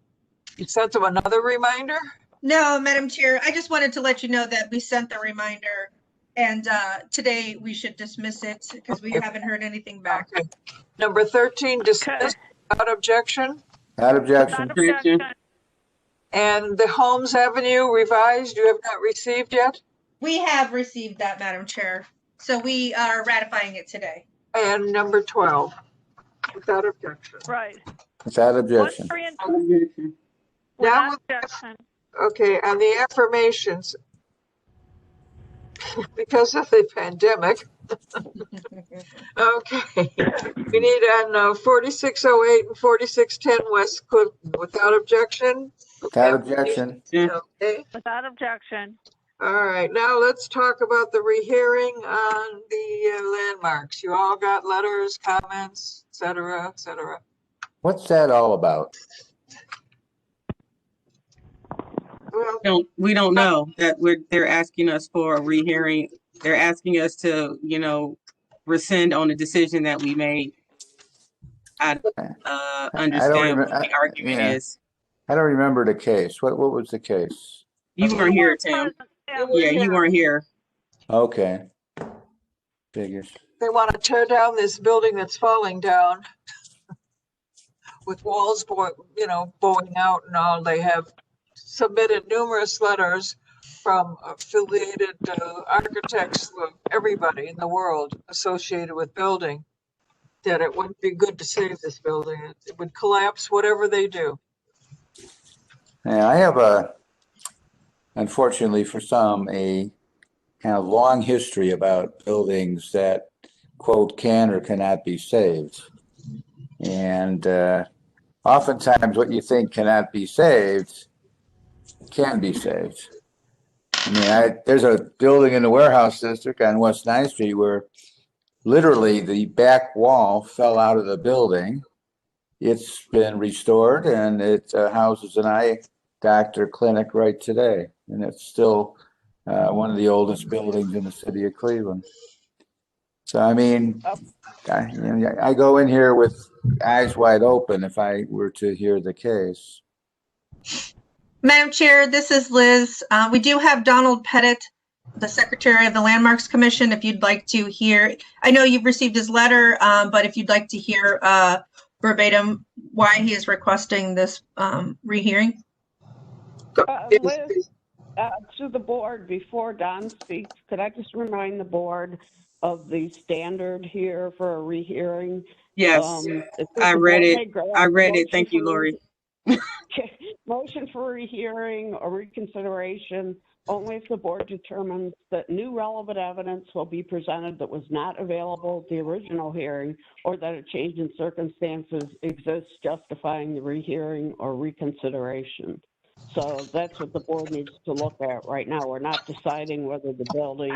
You sent them another reminder? No, Madam Chair, I just wanted to let you know that we sent the reminder and today we should dismiss it because we haven't heard anything back. Okay. Number 13, dismiss without objection. Without objection. Without objection. And the Holmes Avenue revised, you have not received yet? We have received that, Madam Chair. So we are ratifying it today. And number 12, without objection. Right. Without objection. 1, 3, and 2. Now, Without objection. okay, and the affirmations, because of the pandemic. Okay, we need on 4608 and 4610 West Cook without objection. Without objection. Okay. Without objection. All right, now let's talk about the rehearing on the landmarks. You all got letters, comments, et cetera, et cetera. What's that all about? Well, we don't know that they're asking us for a rehearing. They're asking us to, rescind on the decision that we made. I understand what the argument is. I don't remember the case. What was the case? You weren't here, Tim. Yeah, you weren't here. Okay. Figures. they want to tear down this building that's falling down with walls, bowing out and all. They have submitted numerous letters from affiliated architects, everybody in the world associated with building, that it wouldn't be good to save this building. It would collapse whatever they do. Yeah, I have unfortunately for some, a kind of long history about buildings that, quote, can or cannot be saved. And oftentimes what you think cannot be saved can be saved. I mean, there's a building in the warehouse district on West 9th Street where literally the back wall fell out of the building. It's been restored and it houses an eye doctor clinic right today. And it's still one of the oldest buildings in the city of Cleveland. So, I mean, I go in here with eyes wide open if I were to hear the case. Madam Chair, this is Liz. We do have Donald Pettit, the Secretary of the Landmarks Commission, if you'd like to hear. I know you've received his letter, but if you'd like to hear verbatim why he is requesting this rehearing. Liz, to the board, before Don speaks, could I just remind the board of the standard here for a rehearing? Yes, I read it. Thank you, Lori. Motion for rehearing or reconsideration only if the board determines that new relevant evidence will be presented that was not available at the original hearing, or that a change in circumstances exists justifying the rehearing or reconsideration. So that's what the board needs to look at right now. We're not deciding whether the building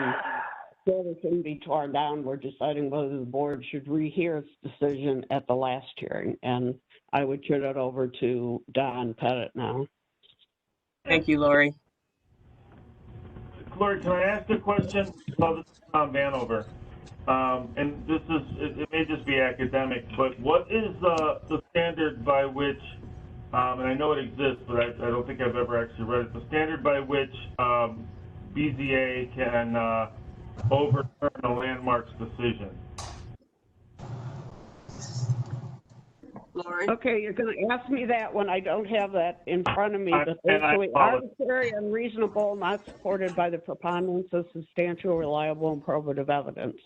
can be torn down. We're deciding whether the board should rehear its decision at the last hearing. And I would turn it over to Don Pettit now. Thank you, Lori. Lori, can I ask a question? Well, this is Tom Vanover. And this is, it may just be academic, but what is the standard by which, and I know it exists, but I don't think I've ever actually read it, the standard by which BZA can overturn a landmarks decision? Lori? Okay, you're going to ask me that when I don't have that in front of me. But And I basically, arbitrary, unreasonable, not supported by the preponderance of substantial, reliable, and probative evidence.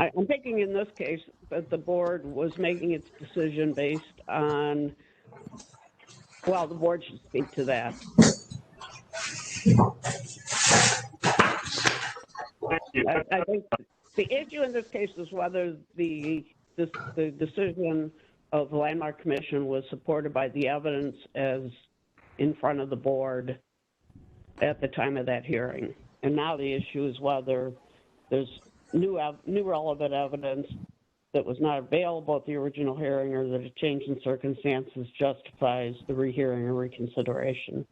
I'm thinking in this case that the board was making its decision based on, well, the board should speak to that. I think the issue in this case is whether the decision of the Landmark Commission was supported by the evidence as in front of the board at the time of that hearing. And now the issue is whether there's new relevant evidence that was not available at the original hearing, or that a change in circumstances justifies the rehearing or reconsideration.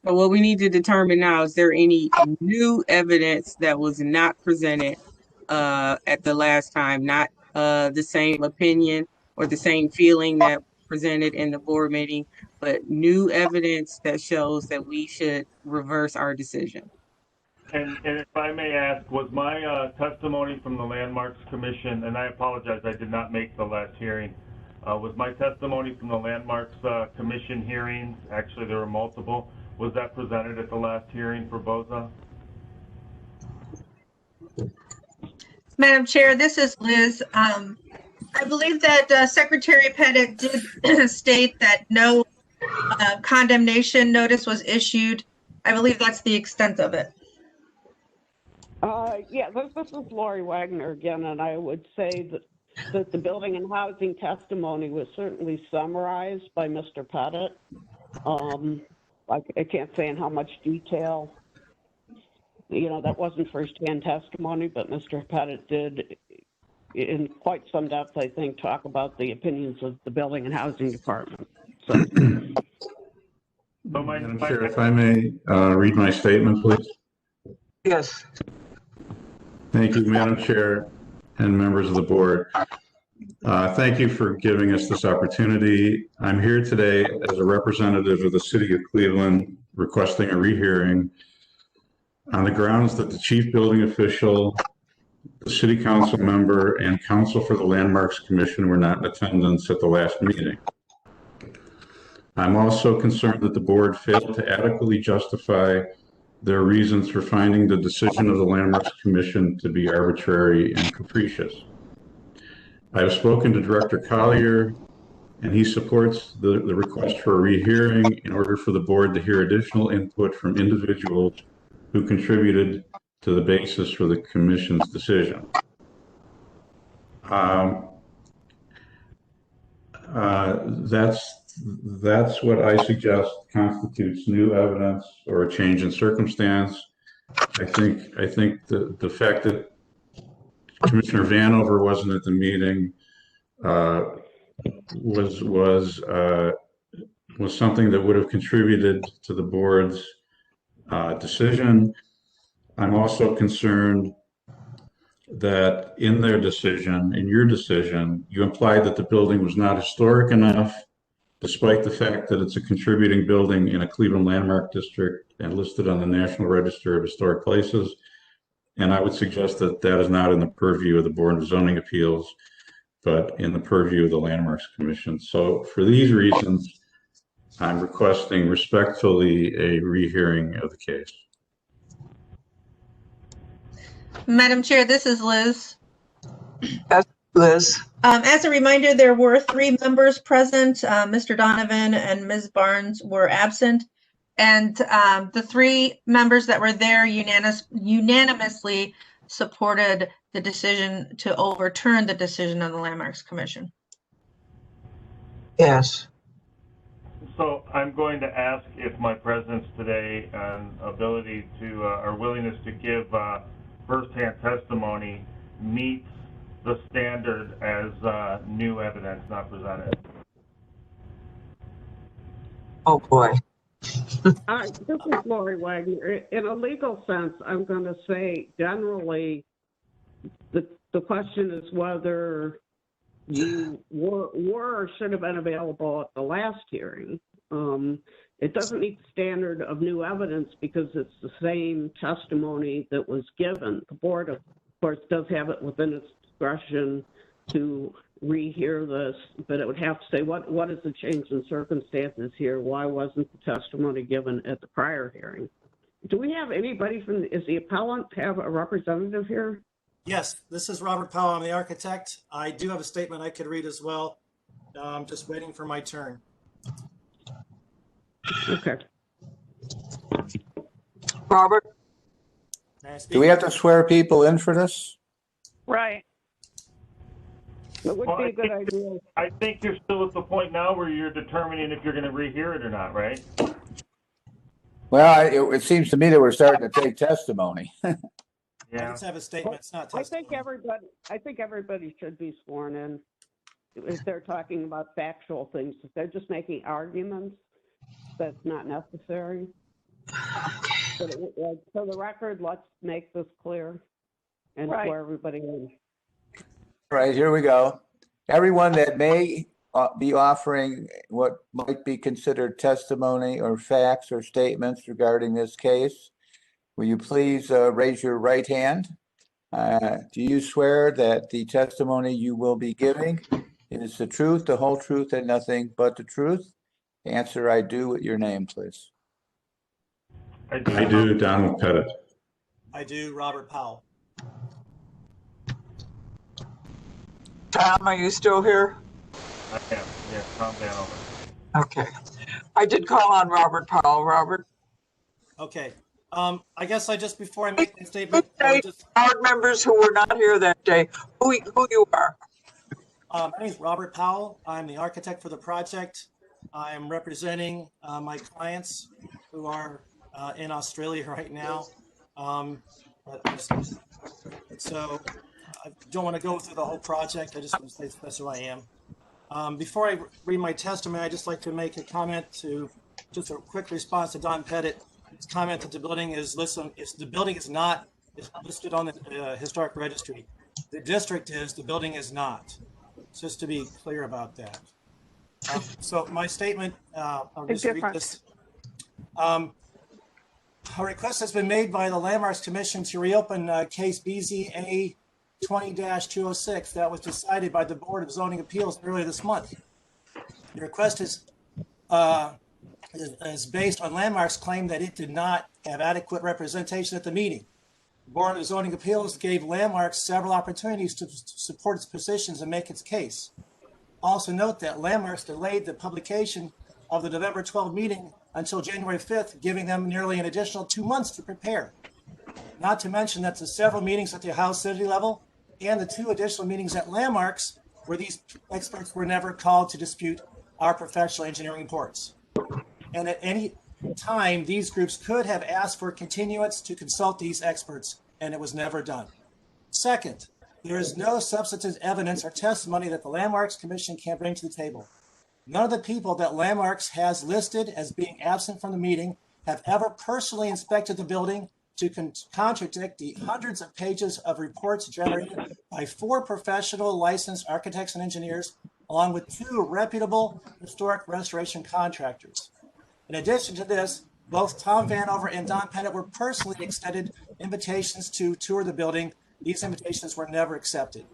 But what we need to determine now, is there any new evidence that was not presented at the last time, not the same opinion or the same feeling that presented in the board meeting, but new evidence that shows that we should reverse our decision? And if I may ask, was my testimony from the Landmarks Commission, and I apologize, I did not make the last hearing, was my testimony from the Landmarks Commission hearings, actually there were multiple, was that presented at the last hearing for BOZA? Madam Chair, this is Liz. I believe that Secretary Pettit did state that no condemnation notice was issued. I believe that's the extent of it. Yeah, this is Lori Wagner again, and I would say that the building and housing testimony was certainly summarized by Mr. Pettit. I can't say in how much detail, that wasn't firsthand testimony, but Mr. Pettit did, in quite some depth, I think, talk about the opinions of the Building and Housing Department. So. Madam Chair, if I may read my statement, please. Yes. Thank you, Madam Chair and members of the board. Thank you for giving us this opportunity. I'm here today as a representative of the City of Cleveland requesting a rehearing on the grounds that the chief building official, the city council member, and counsel for the Landmarks Commission were not in attendance at the last meeting. I'm also concerned that the board failed to adequately justify their reasons for finding the decision of the Landmarks Commission to be arbitrary and capricious. I have spoken to Director Collier, and he supports the request for a rehearing in order for the board to hear additional input from individuals who contributed to the basis for the Commission's decision. That's what I suggest constitutes new evidence or a change in circumstance. I think the fact that Commissioner Vanover wasn't at the meeting was something that would have contributed to the board's decision. I'm also concerned that in their decision, in your decision, you implied that the building was not historic enough, despite the fact that it's a contributing building in a Cleveland Landmark District and listed on the National Register of Historic Places. And I would suggest that that is not in the purview of the Board of Zoning Appeals, but in the purview of the Landmarks Commission. So for these reasons, I'm requesting respectfully a rehearing of the case. Madam Chair, this is Liz. Yes, Liz. As a reminder, there were 3 members present. Mr. Donovan and Ms. Barnes were absent. And the 3 members that were there unanimously supported the decision to overturn the decision of the Landmarks Commission. Yes. So I'm going to ask if my presence today and ability to, or willingness to give firsthand testimony meets the standard as new evidence not presented. Oh boy. This is Lori Wagner. In a legal sense, I'm going to say generally the question is whether you were or should have been available at the last hearing. It doesn't meet the standard of new evidence because it's the same testimony that was given. The board, of course, does have it within its discretion to rehear this, but it would have to say what is the change in circumstances here? Why wasn't the testimony given at the prior hearing? Do we have anybody from, is the appellant have a representative here? Yes, this is Robert Powell. I'm the architect. I do have a statement I could read as well. I'm just waiting for my turn. Okay. Robert? Do we have to swear people in for this? Right. It would be a good idea. I think you're still at the point now where you're determining if you're going to rehear it or not, right? Well, it seems to me that we're starting to take testimony. Let's have a statement. It's not testimony. I think everybody should be sworn in if they're talking about factual things. If they're just making arguments, that's not necessary. But for the record, let's make this clear and swear everybody in. All right, here we go. Everyone that may be offering what might be considered testimony or facts or statements regarding this case, will you please raise your right hand? Do you swear that the testimony you will be giving is the truth, the whole truth, and nothing but the truth? Answer, I do, with your name, please. I do, Donald Pettit. I do, Robert Powell. Tom, are you still here? I am. Yeah, calm down. Okay. I did call on Robert Powell. Robert? Okay. I guess before I make my statement, board members who were not here that day, who you are. My name is Robert Powell. I'm the architect for the project. I am representing my clients who are in Australia right now. So I don't want to go through the whole project. I just want to say that's who I am. Before I read my testimony, I'd just like to make a comment just a quick response to Don Pettit. His comment that the building is listed. The building is not listed on the historic registry. The district is. The building is not. Just to be clear about that. So my statement. I'll just read this. A request has been made by the Landmarks Commission to reopen case BZA 20-206 that was decided by the Board of Zoning Appeals earlier this month. The request is based on Landmarks' claim that it did not have adequate representation at the meeting. The Board of Zoning Appeals gave Landmarks several opportunities to support its positions and make its case. Also note that Landmarks delayed the publication of the November 12 meeting until January 5th, giving them nearly an additional 2 months to prepare. Not to mention that the several meetings at the House City level and the 2 additional meetings at Landmarks where these experts were never called to dispute our professional engineering reports. And at any time, these groups could have asked for continuance to consult these experts, and it was never done. Second, there is no substantive evidence or testimony that the Landmarks Commission can bring to the table. None of the people that Landmarks has listed as being absent from the meeting have ever personally inspected the building to contradict the hundreds of pages of reports generated by 4 professional licensed architects and engineers, along with 2 reputable historic restoration contractors. In addition to this, both Tom Vanover and Don Pettit were personally extended invitations to tour the building. These invitations were never accepted.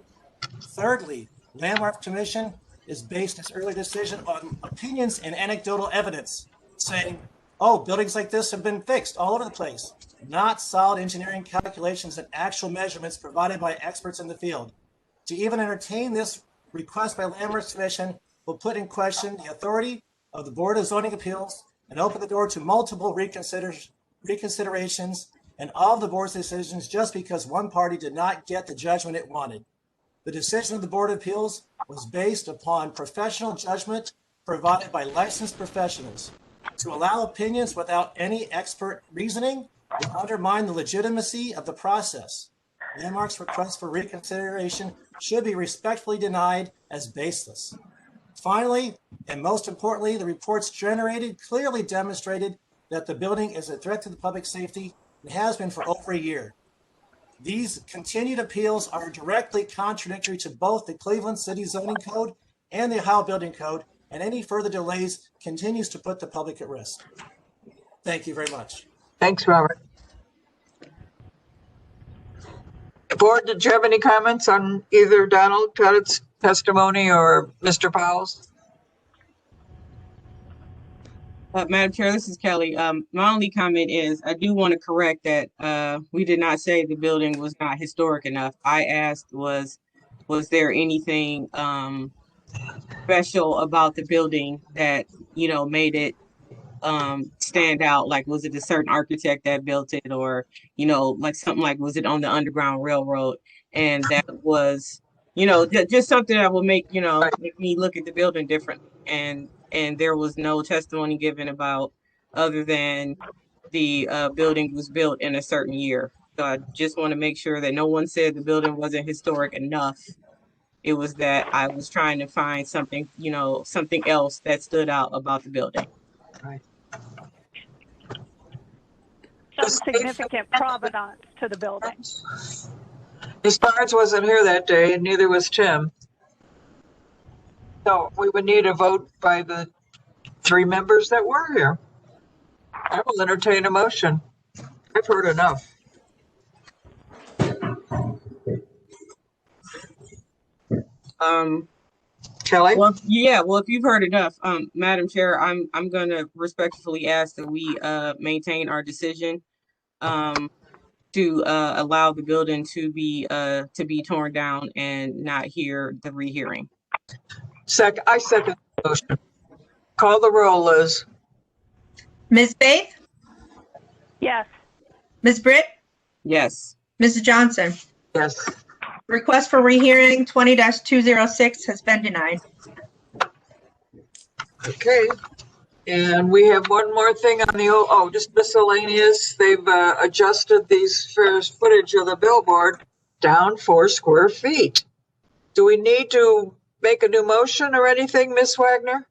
Thirdly, Landmark Commission is based its early decision on opinions and anecdotal evidence, saying, oh, buildings like this have been fixed all over the place, not solid engineering calculations and actual measurements provided by experts in the field. To even entertain this request by Landmarks Commission will put in question the authority of the Board of Zoning Appeals and open the door to multiple reconsiderations and all of the board's decisions just because one party did not get the judgment it wanted. The decision of the Board of Appeals was based upon professional judgment provided by licensed professionals. To allow opinions without any expert reasoning will undermine the legitimacy of the process. Landmark's request for reconsideration should be respectfully denied as baseless. Finally, and most importantly, the reports generated clearly demonstrated that the building is a threat to the public safety and has been for over a year. These continued appeals are directly contradictory to both the Cleveland City Zoning Code and the Ohio Building Code, and any further delays continues to put the public at risk. Thank you very much. Thanks, Robert. Board, did you have any comments on either Donald Pettit's testimony or Mr. Powell's? Madam Chair, this is Kelly. My only comment is I do want to correct that we did not say the building was not historic enough. I asked was there anything special about the building that, made it stand out? Like, was it a certain architect that built it, or, you know, like something like, was it on the Underground Railroad? And that was, you know, just something that would make, you know, make me look at the building differently. And there was no testimony given about other than the building was built in a certain year. So I just want to make sure that no one said the building wasn't historic enough. It was that I was trying to find something, you know, something else that stood out about the building. Some significant provenance to the building. Ms. Barnes wasn't here that day, and neither was Tim. So we would need a vote by the 3 members that were here. I will entertain a motion. I've heard enough. Kelly? Well, yeah, well, if you've heard enough, Madam Chair, I'm gonna respectfully ask that we maintain our decision to allow the building to be torn down and not hear the rehearing. I second the motion. Call the roll, Liz. Ms. Faith? Yes. Ms. Britt? Yes. Mrs. Johnson? Yes. Request for rehearing 20-206 has been denied. Okay. And we have one more thing on the, just miscellaneous. They've adjusted these first footage of the billboard down 4 square feet. Do we need to make a new motion or anything, Ms. Wagner?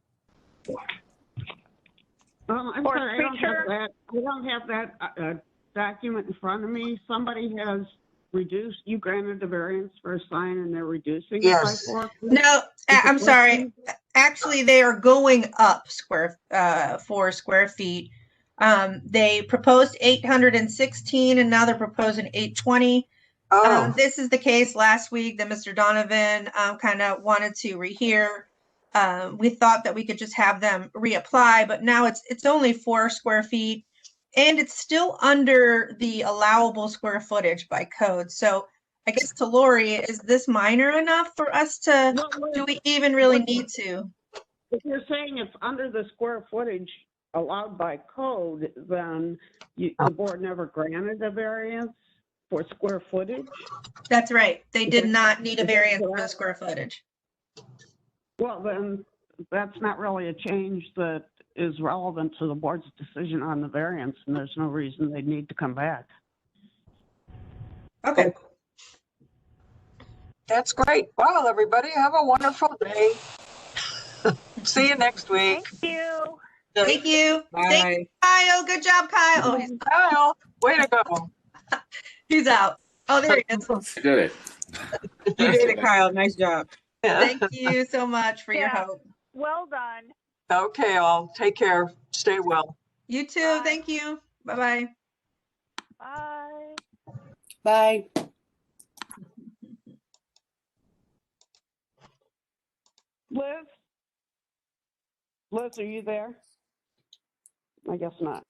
I'm Or sorry, I don't speaker. have that. I don't have that document in front of me. Somebody has reduced, you granted the variance for a sign and they're reducing it by Yes. 4 feet? No, I'm sorry. Actually, they are going up 4 square feet. They proposed 816 and now they're proposing 820. This is the case last week that Mr. Donovan kind of wanted to rehear. We thought that we could just have them reapply, but now it's only 4 square feet and it's still under the allowable square footage by code. So I guess to Lori, is this minor enough for us to, do we even really need to? If you're saying it's under the square footage allowed by code, then the board never granted a variance for square footage? That's right. They did not need a variance for the square footage. Well, then that's not really a change that is relevant to the board's decision on the variance, and there's no reason they need to come back. Okay. That's great. Well, everybody, have a wonderful day. See you next week. Thank you. Thank you. Bye. Thank you, Kyle. Good job, Kyle. Oh, he's Kyle. Way to go. He's out. Oh, there he is. I did it. You did it, Kyle. Nice job. Thank you so much for your Yeah. help. Well done. Okay, all. Take care. Stay well. You too. Thank you. Bye-bye. Bye. Bye. Liz? Liz, are you there? I guess not.